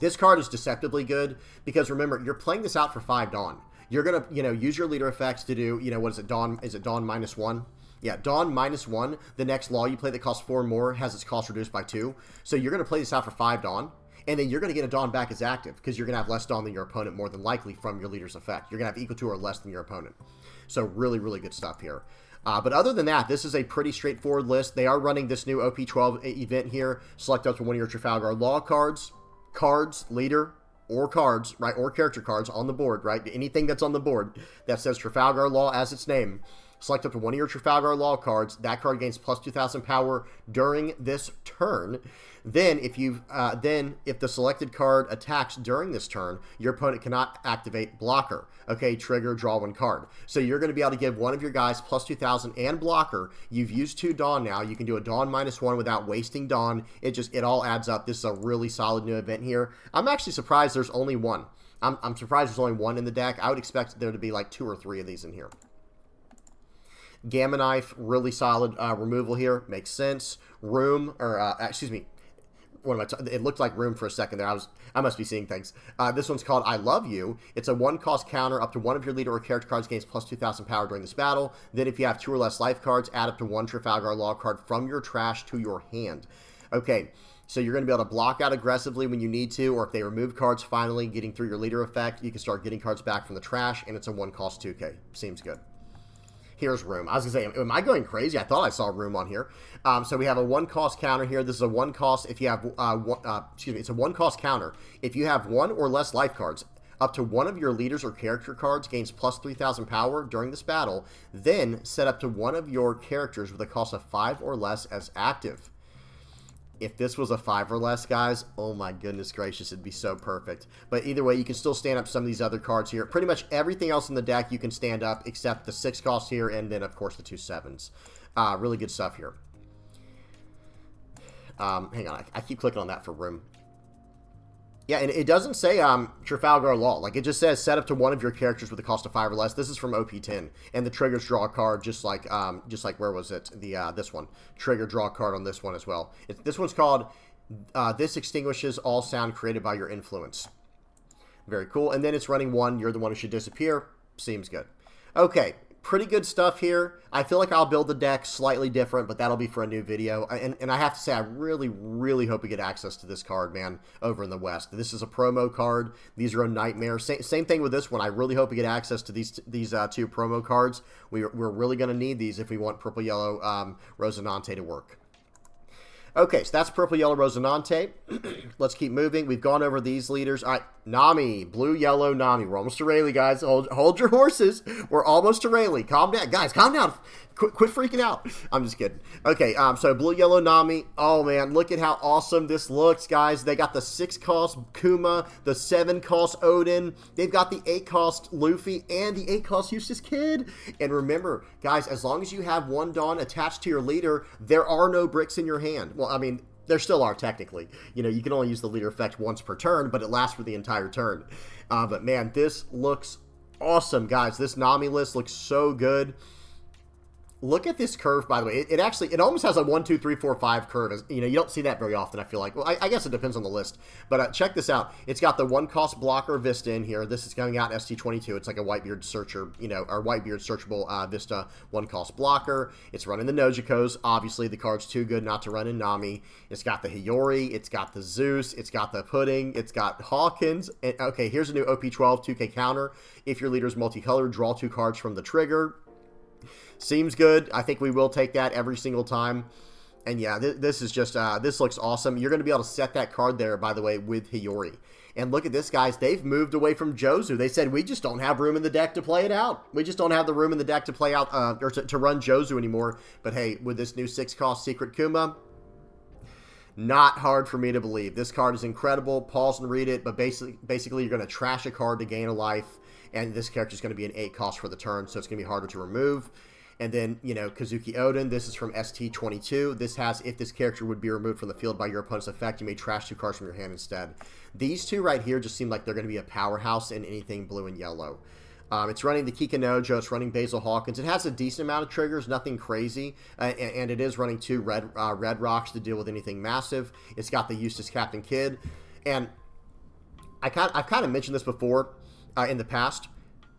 This card is deceptively good because remember, you're playing this out for 5 Dawn. You're gonna use your leader effects to do what is it, Dawn? Is it Dawn -1? Yeah, Dawn -1, the next Law you play that costs 4 more has its cost reduced by 2. So you're going to play this out for 5 Dawn, and then you're going to get a Dawn back as active, because you're going to have less Dawn than your opponent, more than likely, from your leader's effect. You're going to have equal to or less than your opponent. So really, really good stuff here. But other than that, this is a pretty straightforward list. They are running this new OP12 event here. Select up to one of your Trafalgar Law cards, leader, or cards, right, or character cards on the board, right? Anything that's on the board that says Trafalgar Law as its name. Select up to one of your Trafalgar Law cards. That card gains plus 2,000 power during this turn. Then, if the selected card attacks during this turn, your opponent cannot activate blocker. Okay, trigger, draw 1 card. So you're going to be able to give one of your guys plus 2,000 and blocker. You've used 2 Dawn now. You can do a Dawn -1 without wasting Dawn. It all adds up. This is a really solid new event here. I'm actually surprised there's only one. I'm surprised there's only one in the deck. I would expect there to be like 2 or 3 of these in here. Gamma Knife, really solid removal here. Makes sense. what am I? It looked like room for a second there. I must be seeing things. This one's called I Love You. It's a 1-cost counter. Up to one of your leader or character cards gains plus 2,000 power during this battle. Then if you have 2 or less life cards, add up to 1 Trafalgar Law card from your trash to your hand. Okay, so you're going to be able to block out aggressively when you need to, or if they remove cards finally, getting through your leader effect, you can start getting cards back from the trash, and it's a 1-cost 2K. Seems good. Here's room. I was going to say, am I going crazy? I thought I saw room on here. So we have a 1-cost counter here. This is a 1-cost if you have, it's a 1-cost counter. If you have 1 or less life cards, up to one of your leaders or character cards gains plus 3,000 power during this battle. Then set up to one of your characters with a cost of 5 or less as active. If this was a 5 or less, guys, oh my goodness gracious, it'd be so perfect. But either way, you can still stand up some of these other cards here. Pretty much everything else in the deck you can stand up except the 6 cost here, and then, of course, the 2 7s. Really good stuff here. Hang on, I keep clicking on that for room. Yeah, and it doesn't say Trafalgar Law. Like, it just says set up to one of your characters with a cost of 5 or less. This is from OP10, and the triggers draw a card just like where was it? This one. Trigger draw a card on this one as well. This one's called This Extinguishes All Sound Created by Your Influence. Very cool. And then it's running 1. You're the one who should disappear. Seems good. Okay. Pretty good stuff here. I feel like I'll build the deck slightly different, but that'll be for a new video. And I have to say, I really, really hope we get access to this card, man, over in the West. This is a promo card. These are a nightmare. Same thing with this one. I really hope we get access to these 2 promo cards. We're really going to need these if we want Purple Yellow Rosinante to work. Okay, so that's Purple Yellow Rosinante. Let's keep moving. We've gone over these leaders. All right, Nami. Blue Yellow Nami. We're almost to Rayleigh, guys. Hold your horses. We're almost to Rayleigh. Calm down. Guys, calm down. Quit freaking out. I'm just kidding. Okay, so Blue Yellow Nami. Oh, man, look at how awesome this looks, guys. They got the 6-cost Kuma, the 7-cost Odin. They've got the 8-cost Luffy and the 8-cost Eustace Kid. And remember, guys, as long as you have 1 Dawn attached to your leader, there are no bricks in your hand. Well, I mean, there still are technically. You know, you can only use the leader effect once per turn, but it lasts for the entire turn. But, man, this looks awesome, guys. This Nami list looks so good. Look at this curve, by the way. It almost has a 1, 2, 3, 4, 5 curve. You know, you don't see that very often, I feel like. Well, I guess it depends on the list. But check this out. It's got the 1-cost blocker Vista in here. This is coming out in ST22. It's like a Whitebeard searcher, you know, or Whitebeard searchable Vista 1-cost blocker. It's running the Nojikos. Obviously, the card's too good not to run in Nami. It's got the Hiyori. It's got the Zeus. It's got the Pudding. It's got Hawkins. And, okay, here's a new OP12 2K counter. If your leader's multicolored, draw 2 cards from the trigger. Seems good. I think we will take that every single time. And yeah, this is just, this looks awesome. You're going to be able to set that card there, by the way, with Hiyori. And look at this, guys. They've moved away from Jozu. They said, we just don't have room in the deck to play it out. We just don't have the room in the deck to play out, or to run Jozu anymore. But hey, with this new 6-cost Secret Kuma, not hard for me to believe. This card is incredible. Pause and read it. But basically you're going to trash a card to gain a life. And this character is going to be an 8-cost for the turn, so it's going to be harder to remove. And then, you know, Kazuki Odin, this is from ST22. This has, if this character would be removed from the field by your opponent's effect, you may trash 2 cards from your hand instead. These 2 right here just seem like they're going to be a powerhouse in anything blue and yellow. It's running the Kikanojo, it's running Basil Hawkins. It has a decent amount of triggers, nothing crazy. And it is running 2 red rocks to deal with anything massive. It's got the Eustace Captain Kidd. And I've kind of mentioned this before in the past.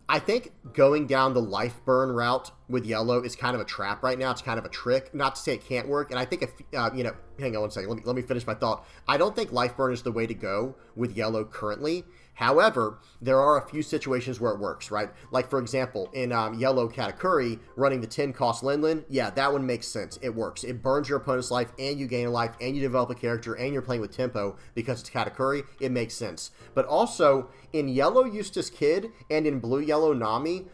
I think going down the life burn route with yellow is kind of a trap right now. It's kind of a trick. Not to say it can't work. And I think if, you know, hang on one second. Let me finish my thought. I don't think life burn is the way to go with yellow currently. However, there are a few situations where it works, right? Like, for example, in yellow Katakuri, running the 10-cost Linlin, yeah, that one makes sense. It works. It burns your opponent's life, and you gain a life, and you develop a character, and you're playing with tempo because it's Katakuri. It makes sense. But also, in yellow Eustace Kid and in blue yellow Nami,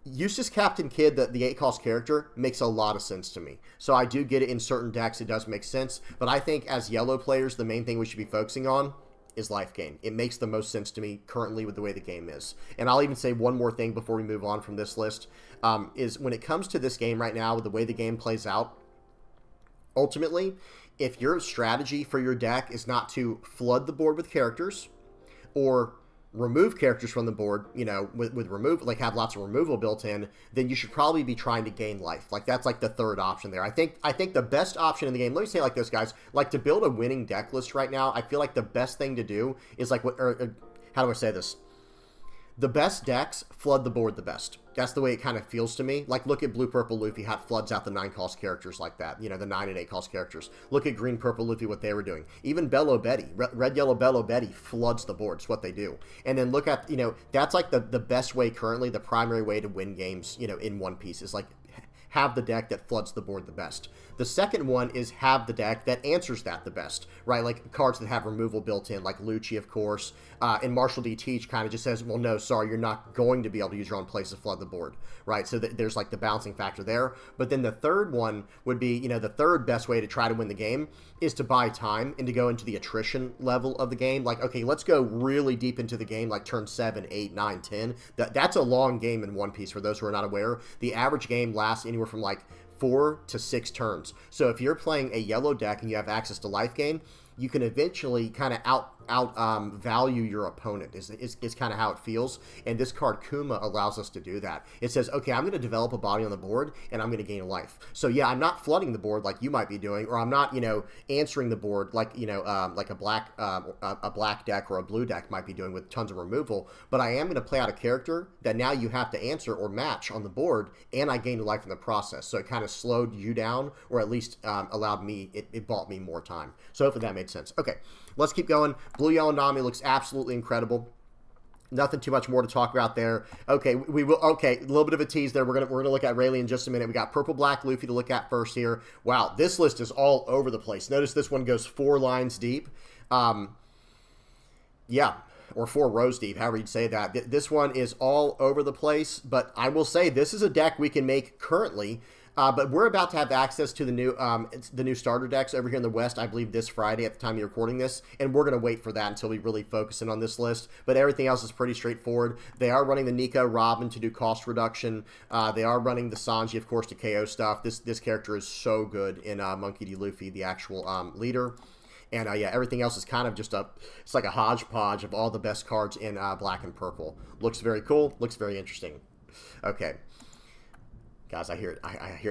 Eustace Captain Kidd, the 8-cost character, makes a lot of sense to me. So I do get it in certain decks. It does make sense. But I think as yellow players, the main thing we should be focusing on is life gain. It makes the most sense to me currently with the way the game is. And I'll even say one more thing before we move on from this list, is when it comes to this game right now, with the way the game plays out, ultimately, if your strategy for your deck is not to flood the board with characters or remove characters from the board, you know, with remove, like have lots of removal built in, then you should probably be trying to gain life. Like that's like the third option there. I think the best option in the game, let me say it like this, guys, like to build a winning deck list right now, I feel like the best thing to do is like what, or how do I say this? The best decks flood the board the best. That's the way it kind of feels to me. Like, look at Blue-Purple Luffy, how it floods out the 9-cost characters like that. You know, the 9 and 8-cost characters. Look at Green-Purple Luffy, what they were doing. Even Bello Betty, Red-Yellow Bello Betty floods the board. It's what they do. And then look at, you know, that's like the best way currently, the primary way to win games, you know, in One Piece is like have the deck that floods the board the best. The second one is have the deck that answers that the best, right? Like cards that have removal built in, like Lucci, of course. And Marshall D. Teach kind of just says, well, no, sorry, you're not going to be able to use your own place to flood the board, right? So there's like the balancing factor there. But then the third one would be, you know, the third best way to try to win the game is to buy time and to go into the attrition level of the game. Like, okay, let's go really deep into the game, like turn 7, 8, 9, 10. That's a long game in One Piece, for those who are not aware. The average game lasts anywhere from like 4 to 6 turns. So if you're playing a yellow deck and you have access to life gain, you can eventually kind of out value your opponent is kind of how it feels. And this card Kuma allows us to do that. It says, okay, I'm going to develop a body on the board and I'm going to gain a life. So yeah, I'm not flooding the board like you might be doing, or I'm not, you know, answering the board like, you know, like a black deck or a blue deck might be doing with tons of removal. But I am going to play out a character that now you have to answer or match on the board, and I gained a life in the process. So it kind of slowed you down, or at least allowed me, it bought me more time. So hopefully that made sense. Okay, let's keep going. Blue Yellow Nami looks absolutely incredible. Nothing too much more to talk about there. Okay, we will. Okay, a little bit of a tease there. We're gonna look at Rayleigh in just a minute. We got Purple Black Luffy to look at first here. Wow, this list is all over the place. Notice this one goes 4 lines deep. Yeah, or 4 rows deep, however you'd say that. This one is all over the place, but I will say this is a deck we can make currently. But we're about to have access to the new starter decks over here in the West, I believe this Friday at the time you're recording this, and we're going to wait for that until we really focus in on this list. But everything else is pretty straightforward. They are running the Nico Robin to do cost reduction. They are running the Sanji, of course, to KO stuff. This character is so good in Monkey D. Luffy, the actual leader. And yeah, everything else is kind of just it's like a hodgepodge of all the best cards in black and purple. Looks very cool. Looks very interesting. Okay. Guys, I hear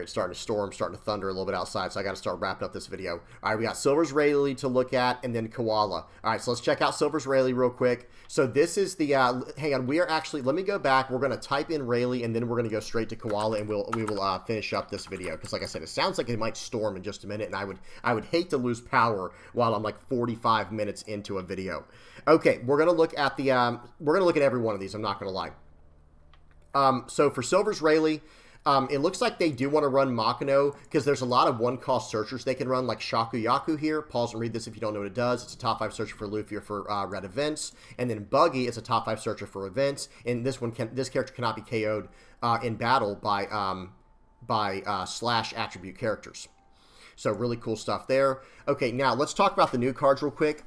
it starting to storm, starting to thunder a little bit outside, so I got to start wrapping up this video. All right, we got Silver's Rayleigh to look at, and then Koala. All right, so let's check out Silver's Rayleigh real quick. So this is the, hang on, we are actually, let me go back. We're going to type in Rayleigh, and then we're going to go straight to Koala, and we will finish up this video, because like I said, it sounds like it might storm in just a minute, and I would hate to lose power while I'm like 45 minutes into a video. Okay, we're going to look at the, we're going to look at every one of these, I'm not going to lie. So for Silver's Rayleigh, it looks like they do want to run Makino because there's a lot of one-cost searchers they can run, like Shakuyaku here. Pause and read this if you don't know what it does. It's a top 5 searcher for Luffy or for red events. And then Buggy is a top 5 searcher for events. And this character cannot be KO'd in battle by slash attribute characters. So really cool stuff there. Okay, now let's talk about the new cards real quick.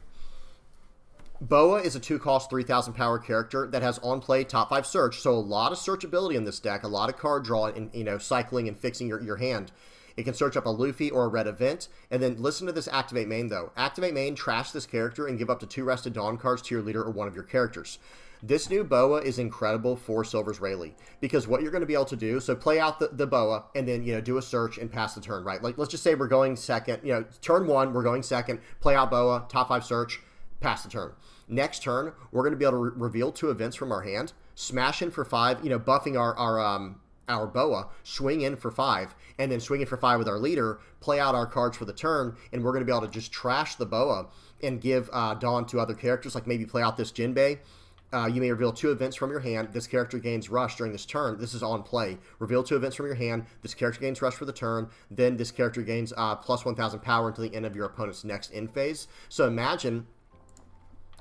Boa is a 2-cost, 3,000 power character that has on-play top 5 search, so a lot of searchability in this deck, a lot of card draw, and you know, cycling and fixing your hand. It can search up a Luffy or a red event, and then listen to this activate main though. Activate main, trash this character, and give up to 2 Rested Dawn cards to your leader or one of your characters. This new Boa is incredible for Silver's Rayleigh, because what you're going to be able to do, so play out the Boa, and then, you know, do a search and pass the turn, right? Like, let's just say we're going second, you know, turn 1, we're going second, play out Boa, top 5 search, pass the turn. Next turn, we're going to be able to reveal 2 events from our hand, smash in for 5, you know, buffing our Boa, swing in for 5, and then swing in for 5 with our leader, play out our cards for the turn, and we're going to be able to just trash the Boa and give Dawn to other characters, like maybe play out this Jinbei. You may reveal 2 events from your hand. This character gains rush during this turn. This is on play. Reveal 2 events from your hand. This character gains rush for the turn. Then this character gains plus 1,000 power until the end of your opponent's next end phase. So imagine...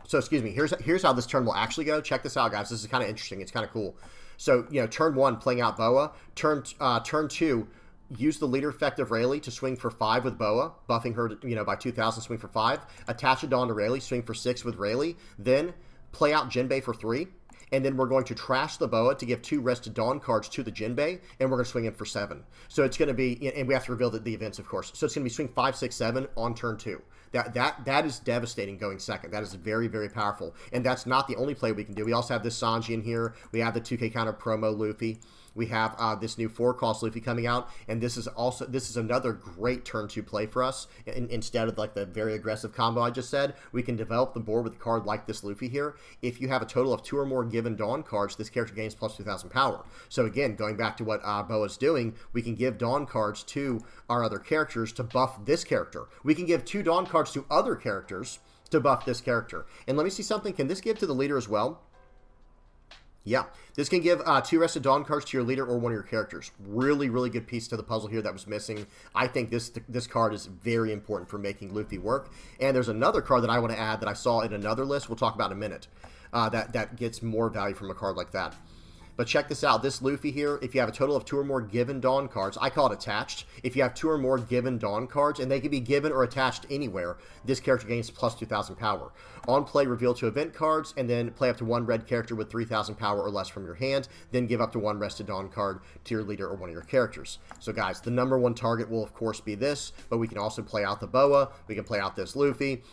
So, excuse me, here's how this turn will actually go. Check this out, guys. This is kind of interesting. It's kind of cool. So, you know, turn 1, playing out Boa. Turn 2, use the leader effect of Rayleigh to swing for 5 with Boa, buffing her, you know, by 2,000, swing for 5. Attach a Dawn to Rayleigh, swing for 6 with Rayleigh. Then play out Jinbei for 3. and then we're going to trash the Boa to give 2 Rested Dawn cards to the Jinbei, and we're going to swing in for 7. So it's going to be, and we have to reveal the events, of course. So it's going to be swing 5, 6, 7 on turn 2. That is devastating going second. That is very, very powerful. And that's not the only play we can do. We also have this Sanji in here. We have the 2K counter promo Luffy. We have this new 4-cost Luffy coming out, and this is another great turn 2 play for us. Instead of like the very aggressive combo I just said, we can develop the board with a card like this Luffy here. If you have a total of 2 or more given Dawn cards, this character gains plus 2,000 power. So again, going back to what Boa's doing, we can give Dawn cards to our other characters to buff this character. We can give 2 Dawn cards to other characters to buff this character. And let me see something. Can this give to the leader as well? Yeah, this can give 2 Rested Dawn cards to your leader or one of your characters. Really, really good piece to the puzzle here that was missing. I think this card is very important for making Luffy work. And there's another card that I want to add that I saw in another list we'll talk about in a minute that gets more value from a card like that. But check this out. This Luffy here, if you have a total of 2 or more given Dawn cards, I call it attached. If you have 2 or more given Dawn cards, and they can be given or attached anywhere, this character gains plus 2,000 power. On play, reveal 2 event cards, and then play up to 1 red character with 3,000 power or less from your hand. Then give up to 1 Rested Dawn card to your leader or one of your characters. So guys, the #1 target will of course be this, but we can also play out the Boa. We can play out this Luffy.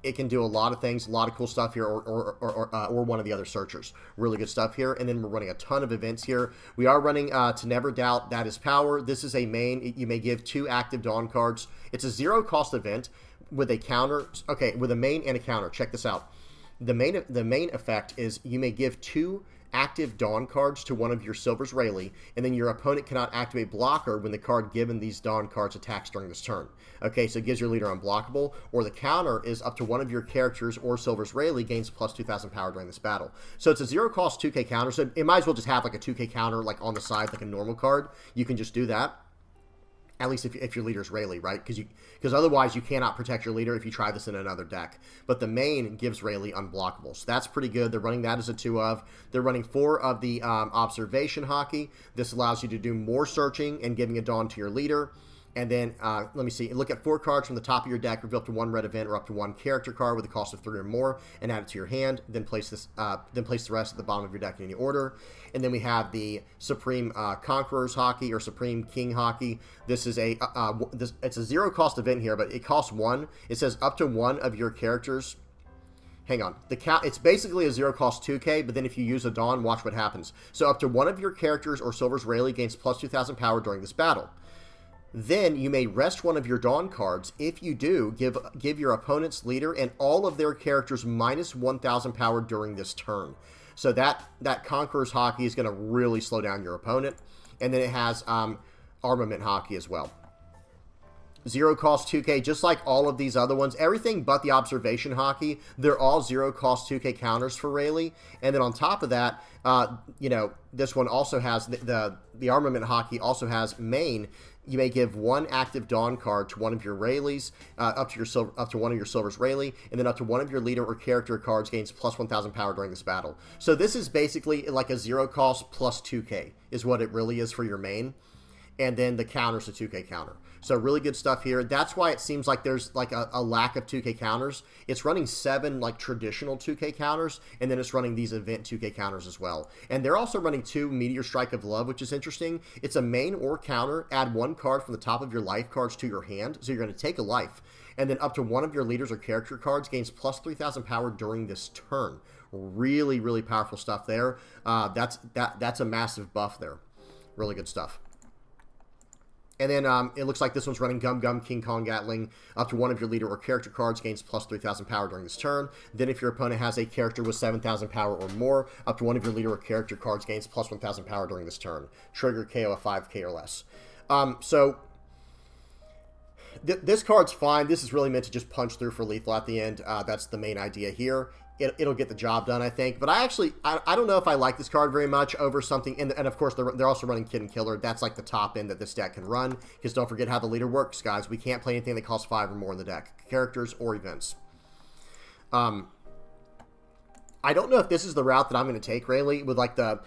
It can do a lot of things, a lot of cool stuff here, or one of the other searchers. Really good stuff here. And then we're running a ton of events here. We are running To Never Doubt, That Is Power. This is a main. You may give 2 active Dawn cards. It's a 0-cost event with a counter. Okay, with a main and a counter. Check this out. The main effect is you may give 2 active Dawn cards to one of your Silver's Rayleigh, and then your opponent cannot activate blocker when the card given these Dawn cards attacks during this turn. Okay, so it gives your leader unblockable, or the counter is up to one of your characters or Silver's Rayleigh gains plus 2,000 power during this battle. So it's a 0-cost 2K counter, so it might as well just have like a 2K counter like on the side like a normal card. You can just do that. At least if your leader's Rayleigh, right? Because otherwise you cannot protect your leader if you try this in another deck. But the main gives Rayleigh unblockable. So that's pretty good. They're running that as a 2 of. They're running 4 of the observation hockey. This allows you to do more searching and giving a Dawn to your leader. And then, let me see, look at 4 cards from the top of your deck, reveal up to 1 red event or up to 1 character card with a cost of 3 or more, and add it to your hand. Then place the rest at the bottom of your deck in any order. And then we have the Supreme Conqueror's Hockey or Supreme King Hockey. This is it's a 0-cost event here, but it costs 1. It says up to 1 of your characters. Hang on. It's basically a 0-cost 2K, but then if you use a Dawn, watch what happens. So up to 1 of your characters or Silver's Rayleigh gains plus 2,000 power during this battle. Then you may rest 1 of your Dawn cards. If you do, give your opponent's leader and all of their characters minus 1,000 power during this turn. So that Conqueror's Hockey is going to really slow down your opponent. And then it has Armament Hockey as well. 0-cost 2K, just like all of these other ones. Everything but the Observation Hockey, they're all 0-cost 2K counters for Rayleigh. And then on top of that, this one also has the Armament Hockey also has main. You may give 1 active Dawn card to one of your Rayleighs, up to one of your Silver's Rayleigh, and then up to one of your leader or character cards gains plus 1,000 power during this battle. So this is basically like a 0-cost plus 2K is what it really is for your main. And then the counter's a 2K counter. So really good stuff here. That's why it seems like there's like a lack of 2K counters. It's running 7 like traditional 2K counters, and then it's running these event 2K counters as well. And they're also running 2 Meteor Strike of Love, which is interesting. It's a main or counter. Add 1 card from the top of your life cards to your hand. So you're going to take a life. And then up to 1 of your leaders or character cards gains plus 3,000 power during this turn. Really, really powerful stuff there. That's a massive buff there. Really good stuff. And then it looks like this one's running Gum Gum King Kong Gatling. Up to 1 of your leader or character cards gains plus 3,000 power during this turn. Then if your opponent has a character with 7,000 power or more, up to 1 of your leader or character cards gains plus 1,000 power during this turn. Trigger KO of 5K or less. This card's fine. This is really meant to just punch through for lethal at the end. That's the main idea here. It'll get the job done, I think. But I don't know if I like this card very much over something. And of course, they're also running Kid and Killer. That's like the top end that this deck can run. Because don't forget how the leader works, guys. We can't play anything that costs 5 or more in the deck. Characters or events. I don't know if this is the route that I'm going to take, Rayleigh, with like the,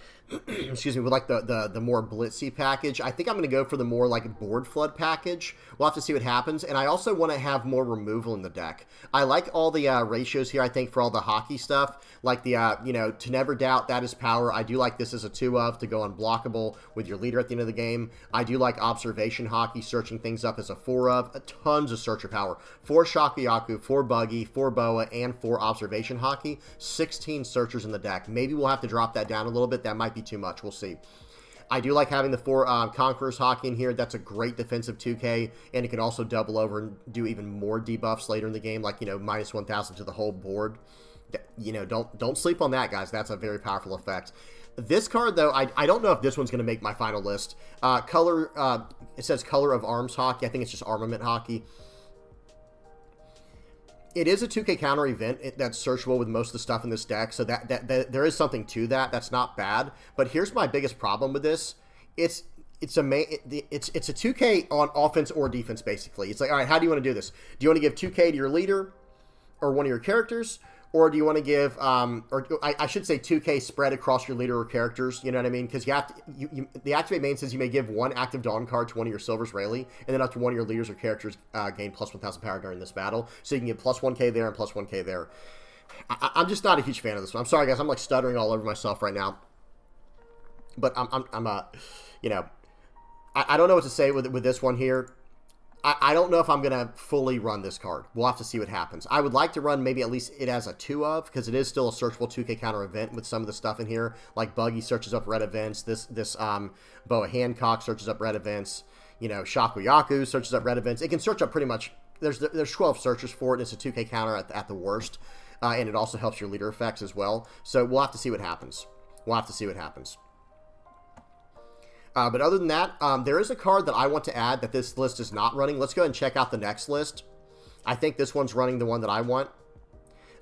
excuse me, with like the more blitzy package. I think I'm going to go for the more like board flood package. We'll have to see what happens. And I also want to have more removal in the deck. I like all the ratios here, I think, for all the hockey stuff. Like the, you know, to never doubt that is power. I do like this as a 2 of to go unblockable with your leader at the end of the game. I do like observation hockey, searching things up as a 4 of. Tons of searcher power. 4 Shakuyaku, 4 Buggy, 4 Boa, and 4 observation hockey. 16 searchers in the deck. Maybe we'll have to drop that down a little bit. That might be too much. We'll see. I do like having the 4 Conquerors hockey in here. That's a great defensive 2K, and it can also double over and do even more debuffs later in the game, like, you know, minus 1,000 to the whole board. You know, don't sleep on that, guys. That's a very powerful effect. This card, though, I don't know if this one's going to make my final list. It says Color of Arms hockey. I think it's just armament hockey. It is a 2K counter event that's searchable with most of the stuff in this deck, so that there is something to that. That's not bad. But here's my biggest problem with this: it's a 2K on offense or defense, basically. It's like, all right, how do you want to do this? Do you want to give 2K to your leader or one of your characters? Or do you want to give, I should say 2K spread across your leader or characters, you know what I mean? Because you have to, the activate main says you may give 1 active Dawn card to one of your Silvers, Rayleigh, and then up to one of your leaders or characters gain plus 1,000 power during this battle. So you can get plus 1K there and plus 1K there. I'm just not a huge fan of this one. I'm sorry, guys. I'm like stuttering all over myself right now. But you know, I don't know what to say with this one here. I don't know if I'm going to fully run this card. We'll have to see what happens. I would like to run maybe at least it as a 2 of, because it is still a searchable 2K counter event with some of the stuff in here. Like Buggy searches up red events. This Boa Hancock searches up red events. You know, Shakuyaku searches up red events. It can search up pretty much. There's 12 searchers for it. It's a 2K counter at the worst. And it also helps your leader effects as well. So we'll have to see what happens. We'll have to see what happens. But other than that, there is a card that I want to add that this list is not running. Let's go ahead and check out the next list. I think this one's running the one that I want.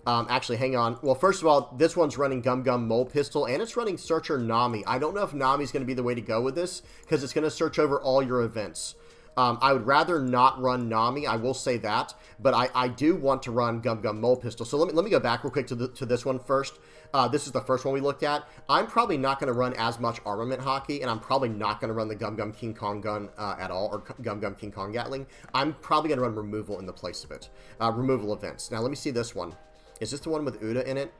Actually, hang on. Well, first of all, this one's running Gum Gum Mole Pistol, and it's running Searcher Nami. I don't know if Nami's going to be the way to go with this, because it's going to search over all your events. I would rather not run Nami, I will say that, but I do want to run Gum Gum Mole Pistol. So let me go back real quick to this one first. This is the first one we looked at. I'm probably not going to run as much armament hockey, and I'm probably not going to run the Gum Gum King Kong gun at all, or Gum Gum King Kong Gatling. I'm probably going to run removal in the place of it. Removal events. Now let me see this one. Is this the one with Uda in it?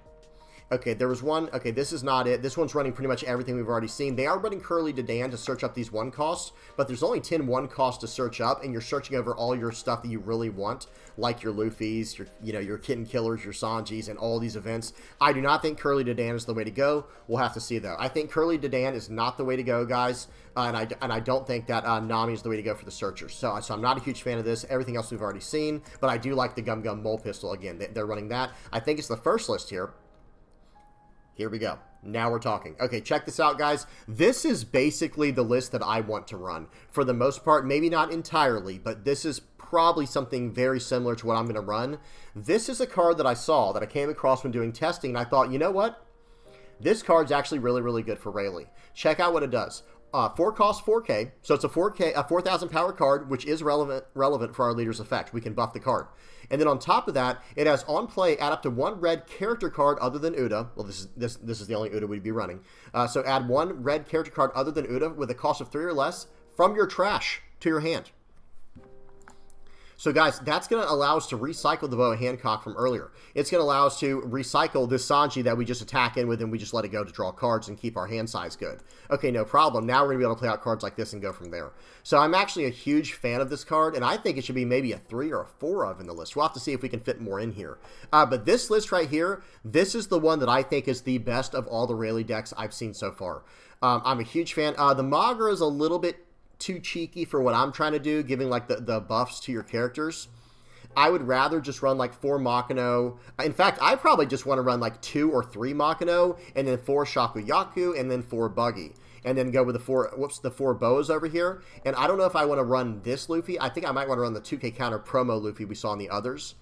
Okay, there was one. Okay, this is not it. This one's running pretty much everything we've already seen. They are running Curly Dedan to search up these 1 costs, but there's only 10 1 costs to search up, and you're searching over all your stuff that you really want, like your Luffys, your Kitten Killers, your Sanjis, and all these events. I do not think Curly Dedan is the way to go. We'll have to see, though. I think Curly Dedan is not the way to go, guys, and I don't think that Nami is the way to go for the searchers. So I'm not a huge fan of this. Everything else we've already seen, but I do like the Gum Gum Mole Pistol. Again, they're running that. I think it's the first list here. Here we go. Now we're talking. Okay, check this out, guys. This is basically the list that I want to run. For the most part, maybe not entirely, but this is probably something very similar to what I'm going to run. This is a card that I saw, that I came across when doing testing, and I thought, you know what? This card's actually really, really good for Rayleigh. Check out what it does. 4 cost 4K, so it's a 4,000 power card, which is relevant for our leader's effect. We can buff the card. And then on top of that, it has on play, add up to 1 red character card other than Uda. Well, this is the only Uda we'd be running. So add 1 red character card other than Uda with a cost of 3 or less from your trash to your hand. So guys, that's going to allow us to recycle the Boa Hancock from earlier. It's going to allow us to recycle this Sanji that we just attack in with, and we just let it go to draw cards and keep our hand size good. Okay, no problem. Now we're going to be able to play out cards like this and go from there. So I'm actually a huge fan of this card, and I think it should be maybe a 3 or a 4 of in the list. We'll have to see if we can fit more in here. But this list right here, this is the one that I think is the best of all the Rayleigh decks I've seen so far. I'm a huge fan. The Magra is a little bit too cheeky for what I'm trying to do, giving like the buffs to your characters. I would rather just run like 4 Makino. In fact, I probably just want to run like 2 or 3 Makino, and then 4 Shakuyaku, and then 4 Buggy, and then go with the 4 Boas over here. And I don't know if I want to run this Luffy. I think I might want to run the 2K counter promo Luffy we saw in the others.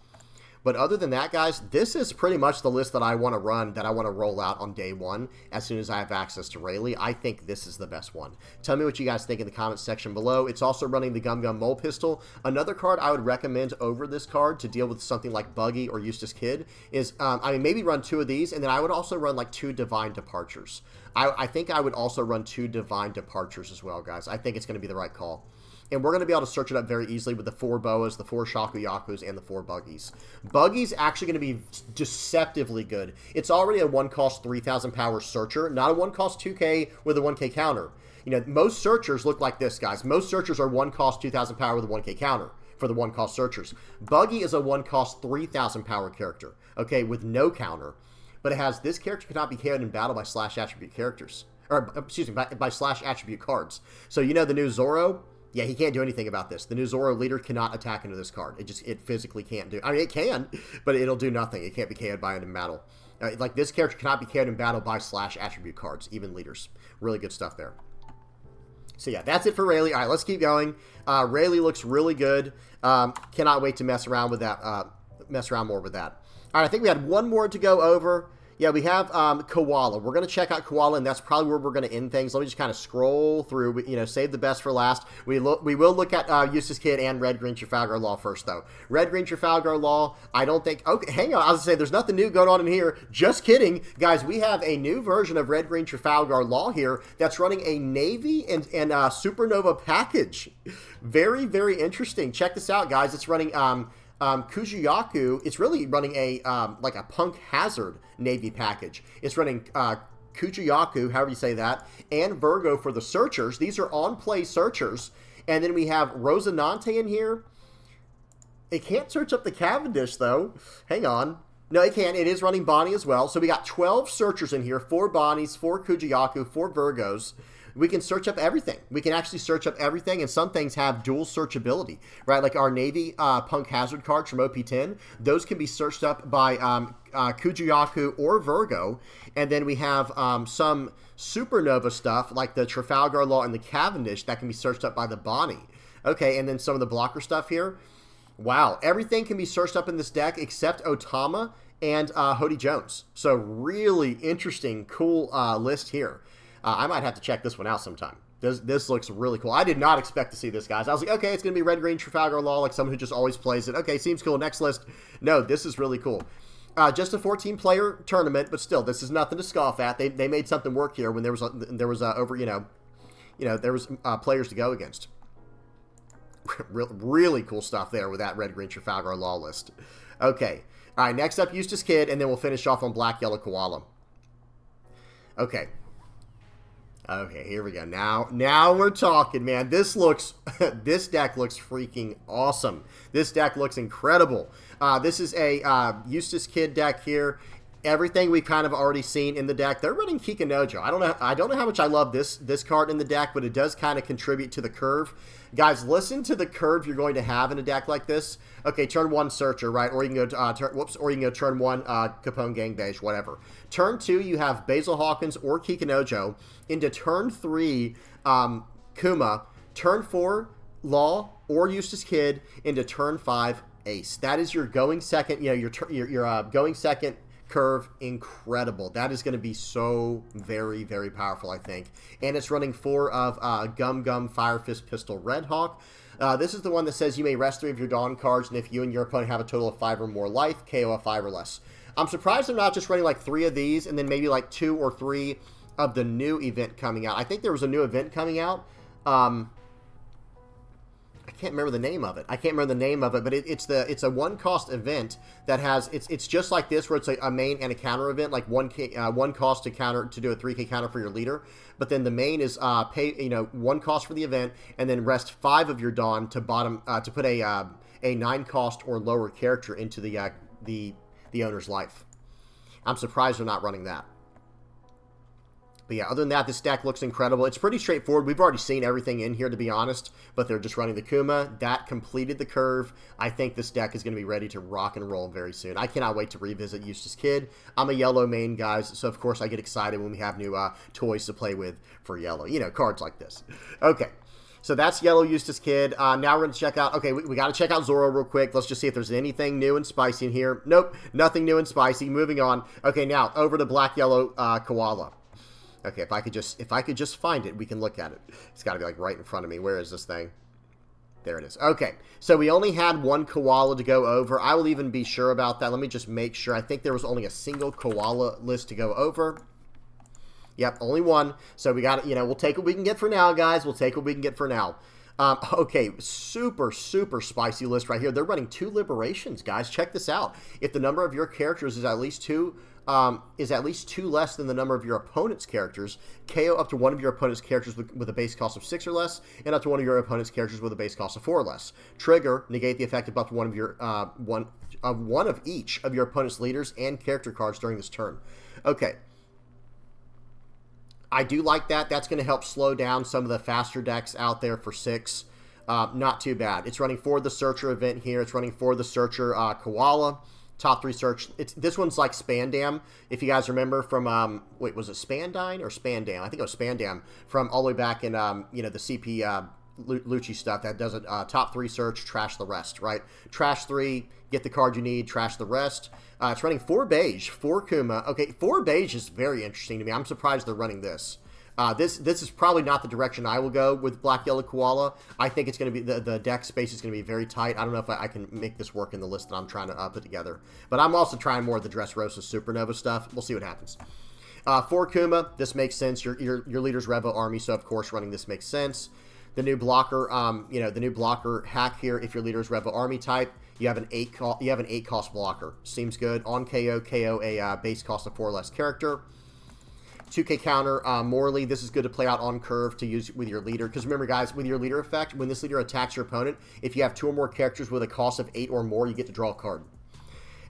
But other than that, guys, this is pretty much the list that I want to run, that I want to roll out on day one as soon as I have access to Rayleigh. I think this is the best one. Tell me what you guys think in the comments section below. It's also running the Gum Gum Mole Pistol. Another card I would recommend over this card to deal with something like Buggy or Eustace Kid is, I mean, maybe run 2 of these, and then I would also run like 2 Divine Departures. I think I would also run 2 Divine Departures as well, guys. I think it's going to be the right call. And we're going to be able to search it up very easily with the 4 Boas, the 4 Shakuyakus, and the 4 Buggies. Buggy's actually going to be deceptively good. It's already a 1-cost 3,000 power searcher, not a 1-cost 2K with a 1K counter. You know, most searchers look like this, guys. Most searchers are 1-cost 2,000 power with a 1K counter for the 1-cost searchers. Buggy is a 1-cost 3,000 power character, okay, with no counter. But it has, this character cannot be KO'd in battle by slash attribute characters. Or, excuse me, by slash attribute cards. So, you know the new Zoro? Yeah, he can't do anything about this. The new Zoro leader cannot attack into this card. It physically can't do. I mean, it can, but it'll do nothing. It can't be KO'd by it in battle. Like, this character cannot be KO'd in battle by slash attribute cards, even leaders. Really good stuff there. So, yeah, that's it for Rayleigh. All right, let's keep going. Rayleigh looks really good. Cannot wait to mess around with that. Mess around more with that. All right, I think we had one more to go over. Yeah, we have Koala. We're going to check out Koala, and that's probably where we're going to end things. Let me just kind of scroll through, you know, save the best for last. We will look at Eustace Kid and Red Green Trafalgar Law first, though. Red Green Trafalgar Law, I don't think... Okay, hang on. I was going to say, there's nothing new going on in here. Just kidding. Guys, we have a new version of Red Green Trafalgar Law here that's running a Navy and Supernova package. Very, very interesting. Check this out, guys. It's running... Kujiyaku, it's really running a like a Punk Hazard Navy package. It's running Kujiyaku, however you say that, and Virgo for the searchers. These are on-play searchers. And then we have Rosinante in here. It can't search up the Cavendish, though. Hang on. No, it can. It is running Bonnie as well. So we got 12 searchers in here, 4 Bonnies, 4 Kujiyaku, 4 Virgos. We can search up everything. We can actually search up everything, and some things have dual searchability, right? Like our Navy Punk Hazard cards from OP10, those can be searched up by Kujiyaku or Virgo, and then we have some Supernova stuff, like the Trafalgar Law and the Cavendish, that can be searched up by the Bonnie. Okay, and then some of the blocker stuff here. Wow, everything can be searched up in this deck except Otama and Hody Jones. So really interesting, cool list here. I might have to check this one out sometime. This looks really cool. I did not expect to see this, guys. I was like, okay, it's going to be Red Green Trafalgar Law, like someone who just always plays it. Okay, seems cool. Next list. No, this is really cool. Just a 14-player tournament, but still, this is nothing to scoff at. They made something work here when there was players to go against. Really cool stuff there with that Red Green Trafalgar Law list. Okay. All right, next up, Eustace Kid, and then we'll finish off on Black Yellow Koala. Okay. Okay, here we go. Now we're talking, man. This deck looks freaking awesome. This deck looks incredible. This is a Eustace Kid deck here. Everything we've kind of already seen in the deck. They're running Kikanojo. I don't know how much I love this card in the deck, but it does kind of contribute to the curve. Guys, listen to the curve you're going to have in a deck like this. Okay, turn 1 Searcher, right? Or you can go turn 1 Capone Gang Beige, whatever. Turn 2, you have Basil Hawkins or Kikanojo. Into turn 3, Kuma. Turn 4, Law or Eustace Kid. Into turn 5, Ace. That is your going second. You know, your going second curve. Incredible. That is going to be so very, very powerful, I think. And it's running 4 of Gum Gum Fire Fist Pistol Red Hawk. This is the one that says you may rest 3 of your Dawn cards, and if you and your opponent have a total of 5 or more life, KO a 5 or less. I'm surprised they're not just running like 3 of these and then maybe like 2 or 3 of the new event coming out. I think there was a new event coming out. I can't remember the name of it. But it's a 1-cost event that has it's just like this, where it's a main and a counter event, like 1 cost to counter to do a 3K counter for your leader. But then the main is pay 1 cost for the event, and then rest 5 of your Dawn to put a 9 cost or lower character into the owner's life. I'm surprised they're not running that. But yeah, other than that, this deck looks incredible. It's pretty straightforward. We've already seen everything in here, to be honest, but they're just running the Kuma. That completed the curve. I think this deck is going to be ready to rock and roll very soon. I cannot wait to revisit Eustace Kid. I'm a yellow main, guys, so of course I get excited when we have new toys to play with for yellow. You know, cards like this. Okay. So that's Yellow Eustace Kid. Now we're going to check out... Okay, we got to check out Zoro real quick. Let's just see if there's anything new and spicy in here. Nope, nothing new and spicy. Moving on. Okay, now over to Black Yellow Koala. Okay, if I could just find it, we can look at it. It's got to be like right in front of me. Where is this thing? There it is. Okay, so we only had one koala to go over. I will even be sure about that. Let me just make sure. I think there was only a single koala list to go over. Yep, only one. So we got it. You know, we'll take what we can get for now, guys. We'll take what we can get for now. Okay, super, super spicy list right here. They're running 2 liberations, guys. Check this out. If the number of your characters is at least 2 less than the number of your opponent's characters, KO up to one of your opponent's characters with a base cost of 6 or less, and up to one of your opponent's characters with a base cost of 4 or less. Trigger, negate the effect of up to one of your one of each of your opponent's leaders and character cards during this turn. Okay. I do like that. That's going to help slow down some of the faster decks out there for 6. Not too bad. It's running for the Searcher event here. It's running for the Searcher Koala. Top 3 search. This one's like Spandam. If you guys remember from, wait, was it Spandine or Spandam? I think it was Spandam from all the way back in, you know, the CP Lucci stuff that does a top 3 search, trash the rest, right? Trash 3, get the card you need, trash the rest. It's running 4 beige, 4 Kuma. Okay, 4 beige is very interesting to me. I'm surprised they're running this. This is probably not the direction I will go with Black Yellow Koala. I think it's going to be, the deck space is going to be very tight. I don't know if I can make this work in the list that I'm trying to put together. But I'm also trying more of the Dressrosa Supernova stuff. We'll see what happens. 4 Kuma, this makes sense. Your leader's Revo army, so of course running this makes sense. The new blocker, you know, the new blocker hack here. If your leader's Revo army type, you have an 8 cost blocker. Seems good. On KO a base cost of 4 or less character. 2k counter, Morley, this is good to play out on curve to use with your leader. Because remember, guys, with your leader effect, when this leader attacks your opponent, if you have 2 or more characters with a cost of 8 or more, you get to draw a card.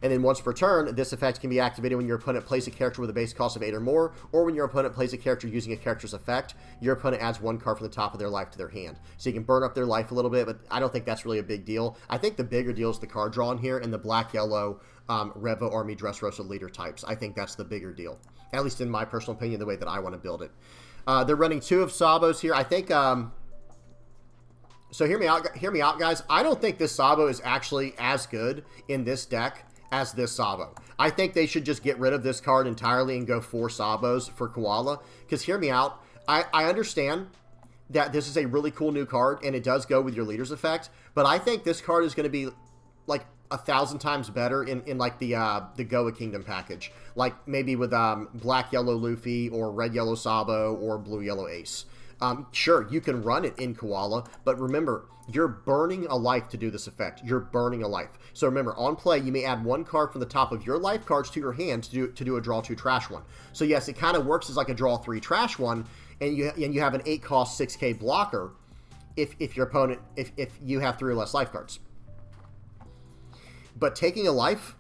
And then once per turn, this effect can be activated when your opponent plays a character with a base cost of 8 or more, or when your opponent plays a character using a character's effect, your opponent adds 1 card from the top of their life to their hand. So you can burn up their life a little bit, but I don't think that's really a big deal. I think the bigger deal is the card draw in here and the black-yellow Revo Army Dressrosa leader types. I think that's the bigger deal, at least in my personal opinion, the way that I want to build it. They're running 2 of Sabos here. I think... so hear me out, guys. I don't think this Sabo is actually as good in this deck as this Sabo. I think they should just get rid of this card entirely and go 4 Sabos for Koala. Because hear me out, I understand that this is a really cool new card and it does go with your leader's effect, but I think this card is going to be like 1,000 times better in like the Goa Kingdom package. Like maybe with black yellow Luffy or red yellow Sabo or blue yellow Ace. Sure, you can run it in Koala, but remember, you're burning a life to do this effect. You're burning a life. So remember, on play, you may add 1 card from the top of your life cards to your hand to do a draw 2 trash 1. So yes, it kind of works as like a draw 3 trash 1, and you have an 8 cost 6k blocker if your opponent, if you have 3 or less life cards. But taking a life,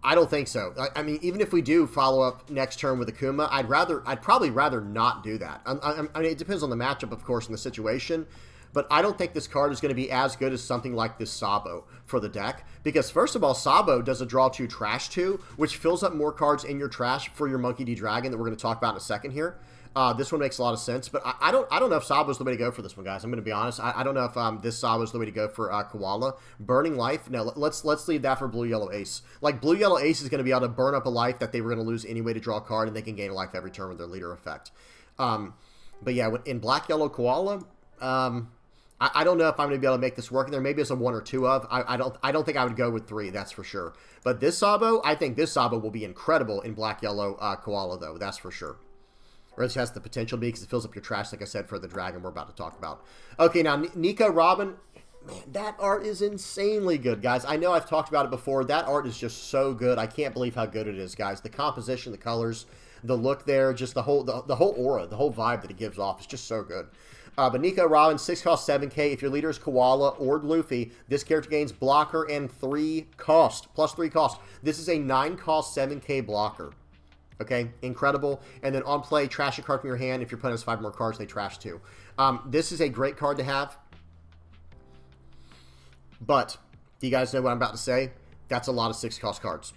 I don't think so. I mean, even if we do follow up next turn with Akuma, I'd probably rather not do that. I mean, it depends on the matchup, of course, and the situation. But I don't think this card is going to be as good as something like this Sabo for the deck. Because first of all, Sabo does a draw 2 trash 2, which fills up more cards in your trash for your Monkey D Dragon that we're going to talk about in a second here. This one makes a lot of sense, but I don't know if Sabo's the way to go for this one, guys. I'm going to be honest. I don't know if this Sabo's the way to go for Koala. Burning life, no, let's leave that for Blue Yellow Ace. Like, Blue Yellow Ace is going to be able to burn up a life that they were going to lose anyway to draw a card, and they can gain a life every turn with their leader effect. But yeah, in Black Yellow Koala, I don't know if I'm going to be able to make this work. There maybe is a 1 or 2 of. I don't think I would go with 3, that's for sure. But this Sabo, I think this Sabo will be incredible in Black Yellow Koala, though, that's for sure. Or it has the potential to be because it fills up your trash, like I said, for the dragon we're about to talk about. Okay, now, Nico Robin, man, that art is insanely good, guys. I know I've talked about it before. That art is just so good. I can't believe how good it is, guys. The composition, the colors, the look there, just the whole aura, the whole vibe that it gives off is just so good. But Nico Robin, 6 cost 7k. If your leader is Koala or Luffy, this character gains blocker and 3 cost, plus 3 cost. This is a 9 cost 7k blocker. Okay, incredible. And then on play, trash a card from your hand. If your opponent has 5 more cards, they trash 2. This is a great card to have. But, do you guys know what I'm about to say? That's a lot of 6 cost cards.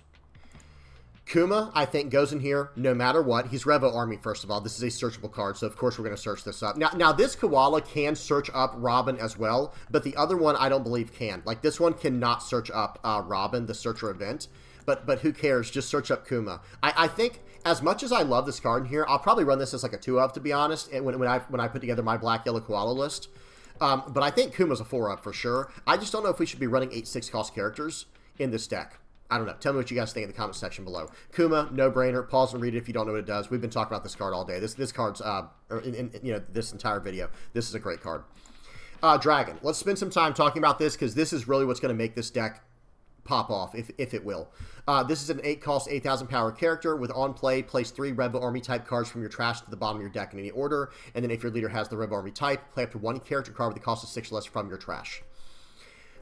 Kuma, I think, goes in here no matter what. He's Revo Army, first of all. This is a searchable card, so of course we're going to search this up. Now, this Koala can search up Robin as well, but the other one I don't believe can. Like, this one cannot search up Robin, the searcher event, but who cares? Just search up Kuma. I think, as much as I love this card in here, I'll probably run this as like a 2-of, to be honest, when I put together my black-yellow Koala list. But I think Kuma's a 4-of for sure. I just don't know if we should be running 8 6-cost characters in this deck. I don't know. Tell me what you guys think in the comment section below. Kuma, no-brainer. Pause and read it if you don't know what it does. We've been talking about this card all day. This card's, this entire video. This is a great card. Dragon. Let's spend some time talking about this because this is really what's going to make this deck pop off, if it will. This is an 8-cost, 8,000 power character with on play, place 3 Rebel Army type cards from your trash to the bottom of your deck in any order, and then if your leader has the Rebel Army type, play up to 1 character card with the cost of 6 or less from your trash.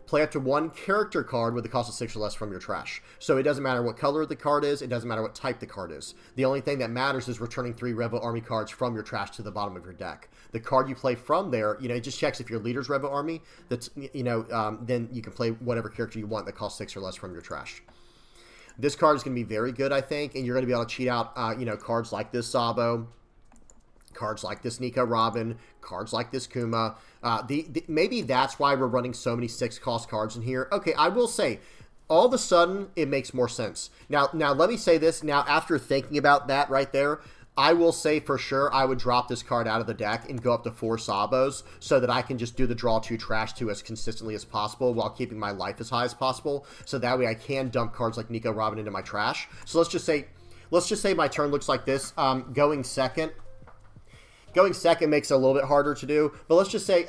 Play up to 1 character card with the cost of 6 or less from your trash. So it doesn't matter what color the card is, it doesn't matter what type the card is. The only thing that matters is returning 3 Rebel Army cards from your trash to the bottom of your deck. The card you play from there, it just checks if your leader's Rebel Army, that's, then you can play whatever character you want that costs 6 or less from your trash. This card is going to be very good, I think, and you're going to be able to cheat out, cards like this Sabo, cards like this Nico Robin, cards like this Kuma. Maybe that's why we're running so many 6-cost cards in here. Okay, I will say, all of a sudden, it makes more sense. Now let me say this. Now, after thinking about that right there, I will say for sure I would drop this card out of the deck and go up to 4 Sabos so that I can just do the draw 2 trash 2 as consistently as possible while keeping my life as high as possible. So that way I can dump cards like Nico Robin into my trash. So let's just say my turn looks like this. Going second makes it a little bit harder to do, but let's just say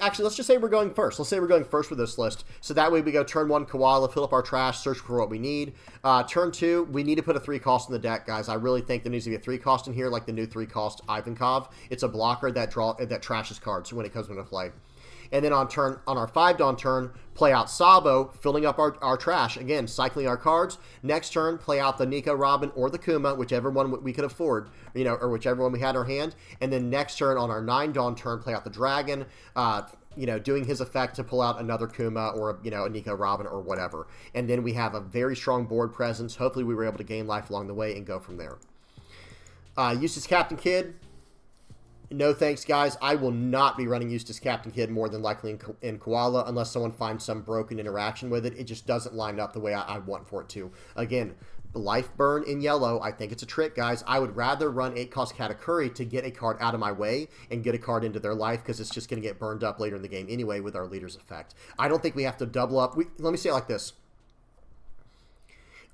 we're going first. Let's say we're going first with this list. So that way we go turn 1 Koala, fill up our trash, search for what we need. Turn 2, we need to put a 3-cost in the deck, guys. I really think there needs to be a 3-cost in here, like the new 3-cost Ivankov. It's a blocker that trashes cards when it comes into play. And then on our 5 Dawn turn, play out Sabo, filling up our trash. Again, cycling our cards. Next turn, play out the Nico Robin or the Kuma, whichever one we could afford, or whichever one we had in our hand. And then next turn on our 9 Dawn turn, play out the Dragon, doing his effect to pull out another Kuma or, a Nico Robin or whatever. And then we have a very strong board presence. Hopefully we were able to gain life along the way and go from there. Eustace Captain Kidd. No thanks, guys. I will not be running Eustace Captain Kidd more than likely in Koala unless someone finds some broken interaction with it. It just doesn't line up the way I want for it to. Again, life burn in yellow. I think it's a trick, guys. I would rather run 8-cost Katakuri to get a card out of my way and get a card into their life because it's just going to get burned up later in the game anyway with our leader's effect. I don't think we have to double up. Let me say it like this.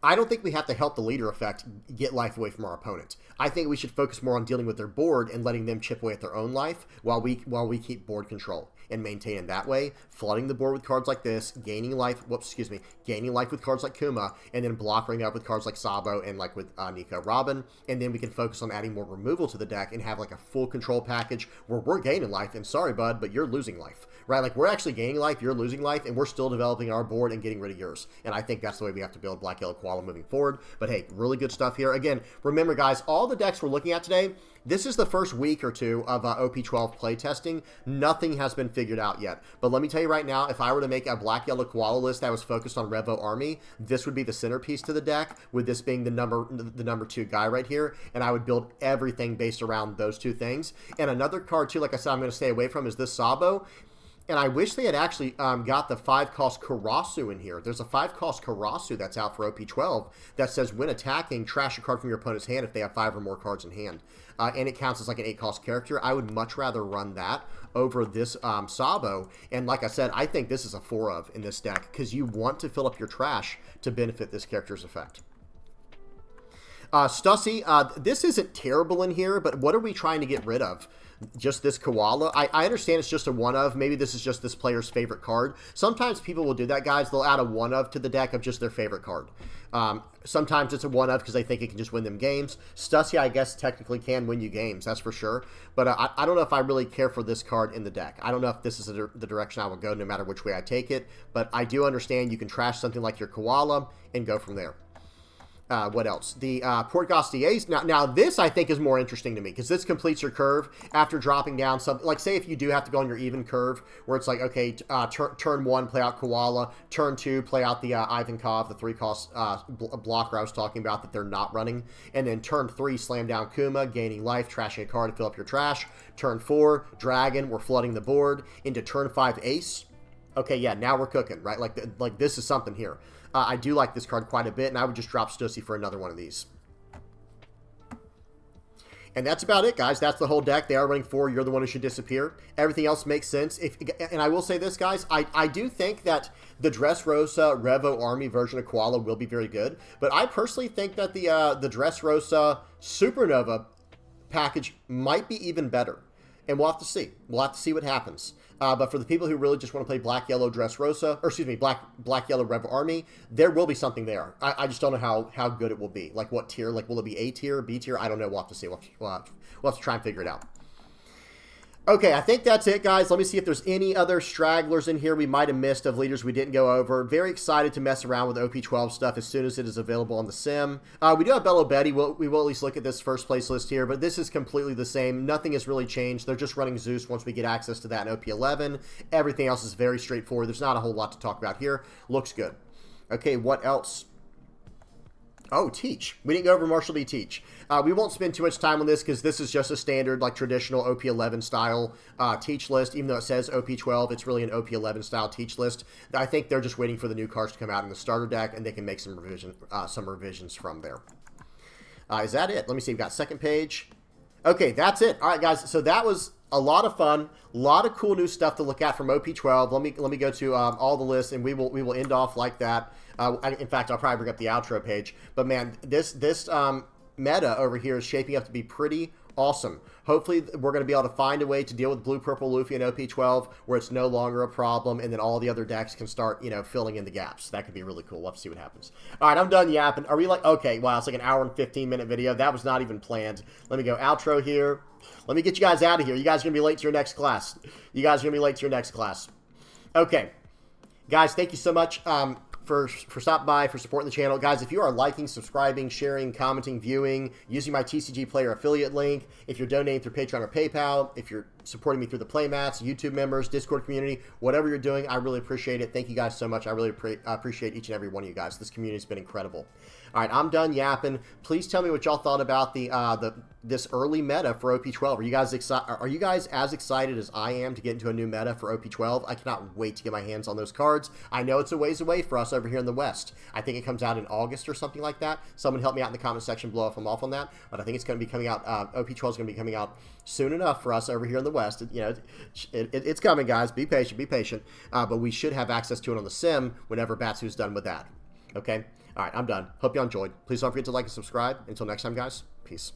I don't think we have to help the leader effect get life away from our opponent. I think we should focus more on dealing with their board and letting them chip away at their own life while we keep board control and maintain it that way, flooding the board with cards like this, gaining life with cards like Kuma, and then blockering up with cards like Sabo and like with Nico Robin, and then we can focus on adding more removal to the deck and have like a full control package where we're gaining life, and sorry bud, but you're losing life, right? Like we're actually gaining life, you're losing life, and we're still developing our board and getting rid of yours, and I think that's the way we have to build Black Yellow Koala moving forward. But hey, really good stuff here. Again, remember guys, all the decks we're looking at today, this is the first week or two of OP12 playtesting. Nothing has been figured out yet. But let me tell you right now, if I were to make a Black Yellow Koala list that was focused on Revo Army, this would be the centerpiece to the deck, with this being the number 2 guy right here. And I would build everything based around those 2 things. And another card too, like I said, I'm going to stay away from is this Sabo. And I wish they had actually got the 5-cost Karasu in here. There's a 5-cost Karasu that's out for OP12 that says when attacking, trash a card from your opponent's hand if they have 5 or more cards in hand. And it counts as like an 8-cost character. I would much rather run that over this Sabo. And like I said, I think this is a 4-of in this deck because you want to fill up your trash to benefit this character's effect. Stussy, this isn't terrible in here, but what are we trying to get rid of? Just this Koala? I understand it's just a 1-of. Maybe this is just this player's favorite card. Sometimes people will do that, guys. They'll add a 1-of to the deck of just their favorite card. Sometimes it's a 1-of because they think it can just win them games. Stussy, I guess, technically can win you games, that's for sure. But I don't know if I really care for this card in the deck. I don't know if this is the direction I will go no matter which way I take it. But I do understand you can trash something like your Koala and go from there. What else? The Port Gastiers. Now this I think is more interesting to me because this completes your curve after dropping down some. Like say if you do have to go on your even curve where it's like okay, turn 1 play out Koala, turn 2 play out the Ivankov, the 3-cost blocker I was talking about that they're not running, and then turn 3 slam down Kuma, gaining life, trashing a card to fill up your trash. Turn 4 Dragon, we're flooding the board into turn 5 Ace. Okay, yeah, now we're cooking, right? Like this is something here. I do like this card quite a bit, and I would just drop Stussy for another one of these. And that's about it, guys. That's the whole deck. They are running 4. You're the one who should disappear. Everything else makes sense. And I will say this, guys. I do think that the Dressrosa Revo Army version of Koala will be very good. But I personally think that the Dressrosa Supernova package might be even better. And we'll have to see. We'll have to see what happens. But for the people who really just want to play Black-Yellow Dressrosa, or excuse me, Black-Yellow Rev Army, there will be something there. I just don't know how good it will be. Like what tier? Like will it be A tier, B tier? I don't know. We'll have to see. We'll have to try and figure it out. Okay, I think that's it, guys. Let me see if there's any other stragglers in here we might have missed of leaders we didn't go over. Very excited to mess around with OP12 stuff as soon as it is available on the sim. We do have Bello Betty. We will at least look at this first place list here, but this is completely the same. Nothing has really changed. They're just running Zeus once we get access to that in OP11. Everything else is very straightforward. There's not a whole lot to talk about here. Looks good. Okay, what else? Oh, Teach. We didn't go over Marshall D. Teach. We won't spend too much time on this because this is just a standard, like, traditional OP11 style Teach list. Even though it says OP12, it's really an OP11 style Teach list. I think they're just waiting for the new cards to come out in the starter deck, and they can make some revisions from there. Is that it? Let me see. We've got second page. Okay, that's it. All right, guys. So that was a lot of fun. A lot of cool new stuff to look at from OP12. Let me go to all the lists, and we will end off like that. In fact, I'll probably bring up the outro page. But man, this meta over here is shaping up to be pretty awesome. Hopefully, we're going to be able to find a way to deal with Blue Purple Luffy and OP12 where it's no longer a problem, and then all the other decks can start, filling in the gaps. That could be really cool. We'll have to see what happens. All right, I'm done yapping. Are we like, okay, wow, it's like an hour and 15-minute video. That was not even planned. Let me go outro here. Let me get you guys out of here. You guys are going to be late to your next class. Okay. Guys, thank you so much for stopping by, for supporting the channel. Guys, if you are liking, subscribing, sharing, commenting, viewing, using my TCG Player affiliate link, if you're donating through Patreon or PayPal, if you're supporting me through the Playmats, YouTube members, Discord community, whatever you're doing, I really appreciate it. Thank you guys so much. I really appreciate each and every one of you guys. This community has been incredible. All right, I'm done yapping. Please tell me what y'all thought about this early meta for OP12. Are you guys as excited as I am to get into a new meta for OP12? I cannot wait to get my hands on those cards. I know it's a ways away for us over here in the West. I think it comes out in August or something like that. Someone help me out in the comment section below if I'm off on that. But I think it's going to be coming out. OP12 is going to be coming out soon enough for us over here in the West. It's coming, guys. Be patient. But we should have access to it on the sim whenever Batsu's done with that. Okay? All right, I'm done. Hope you enjoyed. Please don't forget to like and subscribe. Until next time, guys. Peace.